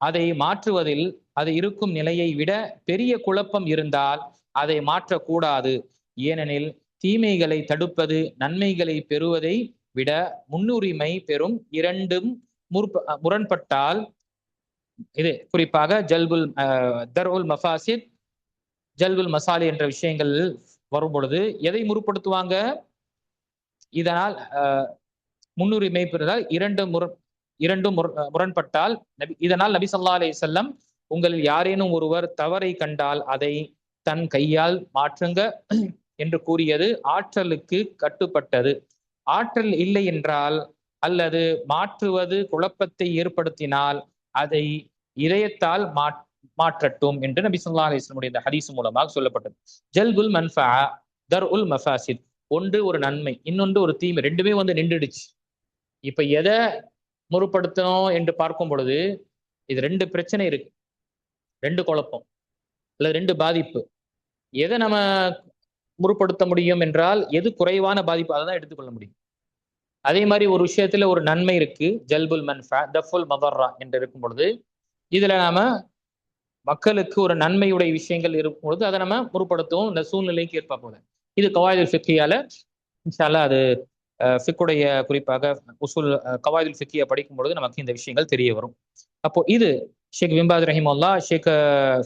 அதை மாற்றுவதில் அது இருக்கும் நிலையை விட பெரிய குழப்பம் இருந்தால் அதை மாற்றக்கூடாது. ஏனெனில் தீமைகளை தடுப்பது நன்மைகளை பெறுவதை விட முன்னுரிமை பெறும். இரண்டும் முரண்பட்டால், இது குறிப்பாக ஜல்புல் தர்உல் மஃபாசித், ஜல்புல் மசாலி என்ற விஷயங்கள் வரும் பொழுது எதை முற்படுத்துவாங்க? இதனால் முன்னுரிமை பெறுவதால் இரண்டும் முரண்பட்டால் இதனால் நபி ஸல்லல்லாஹு அலைஹி வஸல்லம் உங்களில் யாரேனும் ஒருவர் தவறை கண்டால் அதை தன் கையால் மாற்றுங்க என்று கூறியது ஆற்றலுக்கு கட்டுப்பட்டது. ஆற்றல் இல்லை என்றால் அல்லது மாற்றுவது குழப்பத்தை ஏற்படுத்தினால் அதை இதயத்தால் மாற்றட்டும் என்று நபி ஸல்லல்லாஹு அலைஹி வஸல்லம் இந்த ஹதீஸ் மூலமாக சொல்லப்பட்டது. ஜல்புல் மன்ஃபா, தர்உல் மஃபாசித். ஒன்று ஒரு நன்மை, இன்னொன்று ஒரு தீமை, ரெண்டுமே வந்து நின்றுடுச்சு. இப்ப எதை முற்படுத்தணும் என்று பார்க்கும் பொழுது இது ரெண்டு பிரச்சனை இருக்கு, ரெண்டு குழப்பம் அல்லது ரெண்டு பாதிப்பு. எதை நம்ம முற்படுத்த முடியும் என்றால் எது குறைவான பாதிப்பு அதை தான் எடுத்துக்கொள்ள முடியும். அதே மாதிரி ஒரு விஷயத்துல ஒரு நன்மை இருக்கு, ஜல்புல் மன்ஃபா தஃபுல் மதர்ரா என்று இருக்கும் பொழுது இதுல நாம மக்களுக்கு ஒரு நன்மையுடைய விஷயங்கள் இருக்கும் பொழுது அதை நம்ம முற்படுத்துவோம் இந்த சூழ்நிலைக்கு ஏற்ப போல. இது கவாயிதுல் ஃபிக்ஹியால இன்ஷா அல்லாஹ் அது ஃபிக்குடைய குறிப்பாக உசூல் கவாயிதுல் ஃபிக்ஹியா படிக்கும் பொழுது நமக்கு இந்த விஷயங்கள் தெரிய வரும். அப்போ இது ஷேக் பின்பாஸ் ரஹிமல்லா, ஷேக்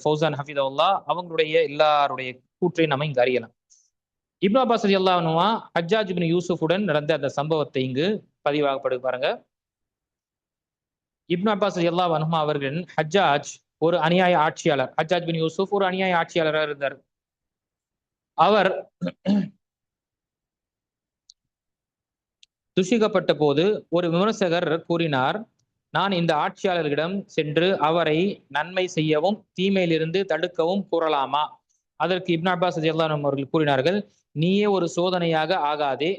ஃபௌசான் ஹஃபிதவுல்லா அவங்களுடைய எல்லாருடைய கூற்றை நம்ம இங்கு அறியலாம். இப்னு அப்பாஸ் ரலியல்லாஹு அன்ஹு ஹஜ்ஜாஜ் இப்னு யூசுஃபுடன் நடந்த அந்த சம்பவத்தை இங்கு பதிவாகப்படுது பாருங்க. இப்னு அப்பாஸ் ரலியல்லாஹு அன்ஹு அவர்களின் ஹஜ்ஜாஜ் ஒரு அநியாய ஆட்சியாளர். ஹஜ்ஜாஜ் பின் யூசுப் ஒரு அநியாய ஆட்சியாளராக இருந்தார். அவர் துஷிக்கப்பட்ட போது ஒரு விமர்சகர் கூறினார், நான் இந்த ஆட்சியாளர்களிடம் சென்று அவரை நன்மை செய்யவும் தீமையிலிருந்து தடுக்கவும் கூறலாமா? அதற்கு இப்னு அப்பாஸ் ரலியல்லாஹு அன்ஹு அவர்கள் கூறினார்கள், நீயே ஒரு சோதனையாக ஆகாதே.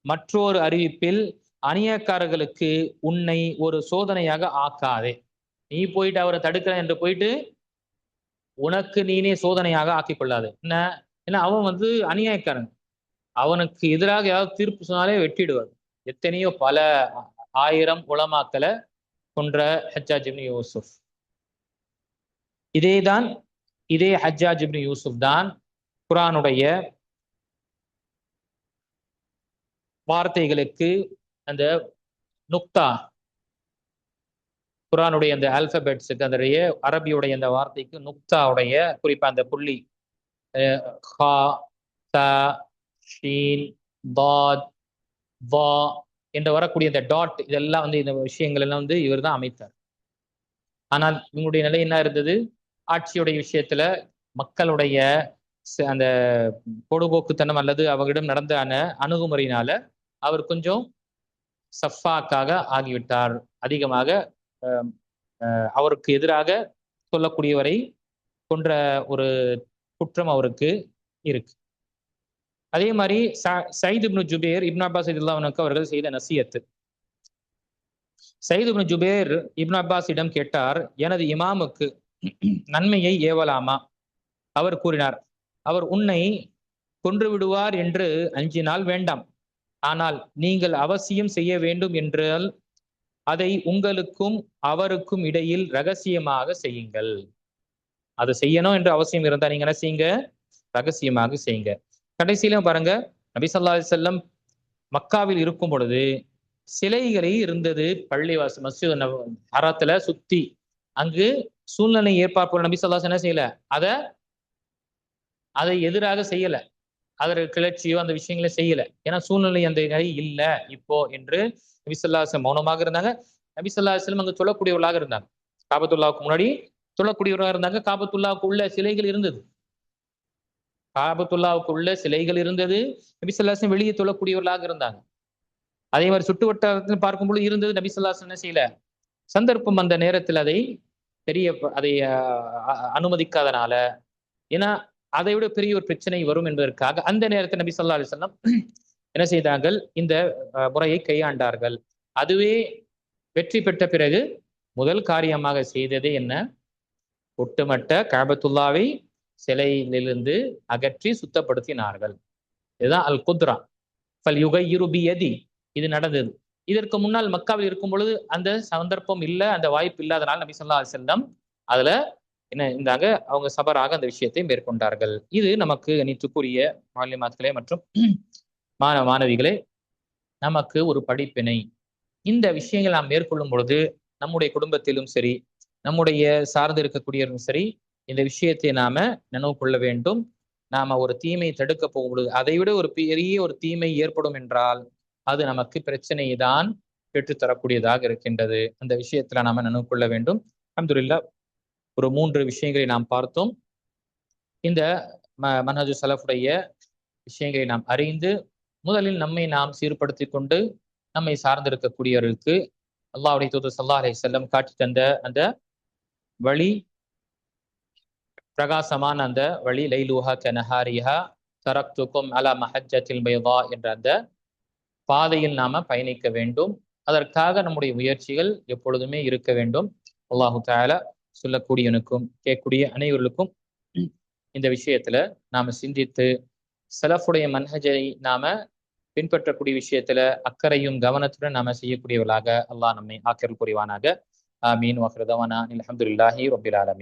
மற்றொரு அறிவிப்பில் அநியாயக்காரர்களுக்கு உன்னை ஒரு சோதனையாக ஆக்காதே. நீ போயிட்டு அவரை தடுக்கிற என்று போயிட்டு உனக்கு நீனே சோதனையாக ஆக்கிக் கொள்ளாது. என்ன அவன் வந்து அநியாயக்காரன், அவனுக்கு எதிராக ஏதாவது தீர்ப்பு சொன்னாலே வெட்டிடுவார். எத்தனையோ பல ஆயிரம் உலமாக்களை கொன்ற ஹஜ்ஜாஜ் இப்னு யூசுப். இதே ஹஜ்ஜாஜ் இப்னு யூசுப் தான் குர்ஆனுடைய வார்த்தைகளுக்கு அந்த நுக்தா, குர்ஆனுடைய அந்த ஆல்பபெட்ஸுக்கு அந்த அரபியுடைய அந்த வார்த்தைக்கு நுக்தாவுடைய குறிப்பா அந்த புள்ளி ஹா, தா, ஷீன், தாத், வா என்று வரக்கூடிய இந்த டாட், இதெல்லாம் வந்து இந்த விஷயங்கள் எல்லாம் வந்து இவர் தான் அமைத்தார். ஆனால் இவங்களுடைய நிலை என்ன இருந்தது? ஆட்சியுடைய விஷயத்துல மக்களுடைய அந்த பொடுபோக்குத்தனம் அல்லது அவர்களிடம் நடந்த அணுகுமுறையினால அவர் கொஞ்சம் சஃபாக்காக ஆகிவிட்டார். அதிகமாக அவருக்கு எதிராக சொல்லக்கூடியவரை கொன்ற ஒரு குற்றம் அவருக்கு இருக்கு. அதே மாதிரி சயீத் இப்னு ஜுபைர் இப்னு அப்பாஸ் ரலியல்லாஹு அன்ஹு அவர்கள் செய்த நசியத்து. சயீத் இப்னு ஜுபைர் இப்னு அப்பாஸிடம் கேட்டார், எனது இமாமுக்கு நன்மையை ஏவலாமா? அவர் கூறினார், அவர் உன்னை கொன்று விடுவார் என்று அஞ்சினால் வேண்டாம். ஆனால் நீங்கள் அவசியம் செய்ய வேண்டும் என்றால் அதை உங்களுக்கும் அவருக்கும் இடையில் ரகசியமாக செய்யுங்கள். அது செய்யணும் என்று அவசியம் இருந்தா நீங்க என்ன செய்யுங்க? ரகசியமாக செய்யுங்க. கடைசியில பாருங்க, நபி ஸல்லல்லாஹு அலைஹி வஸல்லம் மக்காவில் இருக்கும் பொழுது சிலைகளே இருந்தது. பள்ளிவாச மஸ்ஜித் ஹராத்துல சுத்தி அங்கு சூழ்நிலை ஏற்பாடு நபி ஸல்லல்லாஹு அலைஹி வஸல்லம் என்ன செய்யல, அதை எதிராக செய்யல, அதற்கு கிளர்ச்சியோ அந்த விஷயங்களே செய்யல. ஏன்னா சூழ்நிலை அந்த நிலை இல்லை இப்போ என்று நபி ஸல்லல்லாஹு அலைஹி வஸல்லம் மௌனமாக இருந்தாங்க. நபி ஸல்லல்லாஹு அலைஹி வஸல்லம் அங்கு சொல்லக்கூடியவர்களாக இருந்தாங்க. காபத்துல்லாவுக்கு முன்னாடி சொல்லக்கூடியவர்களாக இருந்தாங்க. காபத்துல்லாவுக்கு உள்ள சிலைகள் இருந்தது. காபத்துல்லாவுக்கு உள்ள சிலைகள் இருந்தது. நபி ஸல்லல்லாஹு அலைஹி வஸல்லம் வெளியே சொல்லக்கூடியவர்களாக இருந்தாங்க. அதே மாதிரி சுட்டு வட்டாரத்தில் பார்க்கும்பொழுது இருந்தது. நபி ஸல்லல்லாஹு அலைஹி வஸல்லம் என்ன செய்யல, சந்தர்ப்பம் அந்த நேரத்தில் அதை அனுமதிக்காதனால, ஏன்னா அதை விட பெரிய ஒரு பிரச்சனை வரும் என்பதற்காக அந்த நேரத்தில் நபி ஸல்லல்லாஹு அலைஹி வஸல்லம் என்ன செய்தார்கள், இந்த முறையை கையாண்டார்கள். அதுவே வெற்றி பெற்ற பிறகு முதல் காரியமாக செய்தது என்ன, ஒட்டுமொத்த கஅபத்துல்லாவை சிலையிலிருந்து அகற்றி சுத்தப்படுத்தினார்கள். இதுதான் அல் குத்ரா ஃபல் யுகையிரு பியதி. இது நடந்தது. இதற்கு முன்னால் மக்காவில் இருக்கும் பொழுது அந்த சந்தர்ப்பம் இல்லை, அந்த வாய்ப்பு இல்லாதனால நபி ஸல்லல்லாஹு அலைஹி வஸல்லம் அதுல என்ன இருந்தாங்க, அவங்க சபராக அந்த விஷயத்தை மேற்கொண்டார்கள். இது நமக்கு நீத்துக்குரிய மாலிமாத்களே மற்றும் மாணவிகளே நமக்கு ஒரு படிப்பினை. இந்த விஷயங்கள் நாம் மேற்கொள்ளும் பொழுது நம்முடைய குடும்பத்திலும் சரி, நம்முடைய சார்ந்து இருக்கக்கூடியவர்களும் சரி, இந்த விஷயத்தை நாம நினைவு கொள்ள வேண்டும். நாம ஒரு தீமையை தடுக்க போகும் பொழுது அதை விட ஒரு பெரிய ஒரு தீமை ஏற்படும் என்றால் அது நமக்கு பிரச்சனையை தான் பெற்றுத்தரக்கூடியதாக இருக்கின்றது. அந்த விஷயத்துல நாம நினைவு கொள்ள வேண்டும். அல்ஹம்துலில்லாஹ், ஒரு 3 விஷயங்களை நாம் பார்த்தோம். இந்த மன்ஹஜு ஸலஃபுடைய விஷயங்களை நாம் அறிந்து முதலில் நம்மை நாம் சீர்படுத்திக் கொண்டு நம்மை சார்ந்திருக்கக்கூடியவர்களுக்கு அல்லாஹ்வுடைய தூதர் ஸல்லல்லாஹு அலைஹி வஸல்லம் காட்டி தந்த அந்த வழி, பிரகாசமான அந்த வழி, லைலுஹா கனஹாரிஹா தரக்துக்கும் அலா மஹஜ்ஜத்தில் பைதா என்ற அந்த பாதையில் நாம பயணிக்க வேண்டும். அதற்காக நம்முடைய முயற்சிகள் எப்பொழுதுமே இருக்க வேண்டும். அல்லாஹு தஆலா சொல்லக்கூடியவனுக்கும் கேட்கக்கூடிய அனைவர்களுக்கும் இந்த விஷயத்துல நாம சிந்தித்து ஸலஃபுடைய மன்ஹஜை நாம பின்பற்றக்கூடிய விஷயத்துல அக்கறையும் கவனத்துடன் நாம செய்யக்கூடியவர்களாக அல்லாஹ் நம்மை ஆக்கிரல் புரிவானாக. ஆமீன். வ ஆகிரு தஅவானா அல்ஹம்துலில்லாஹி ரப்பில் ஆலமீன்.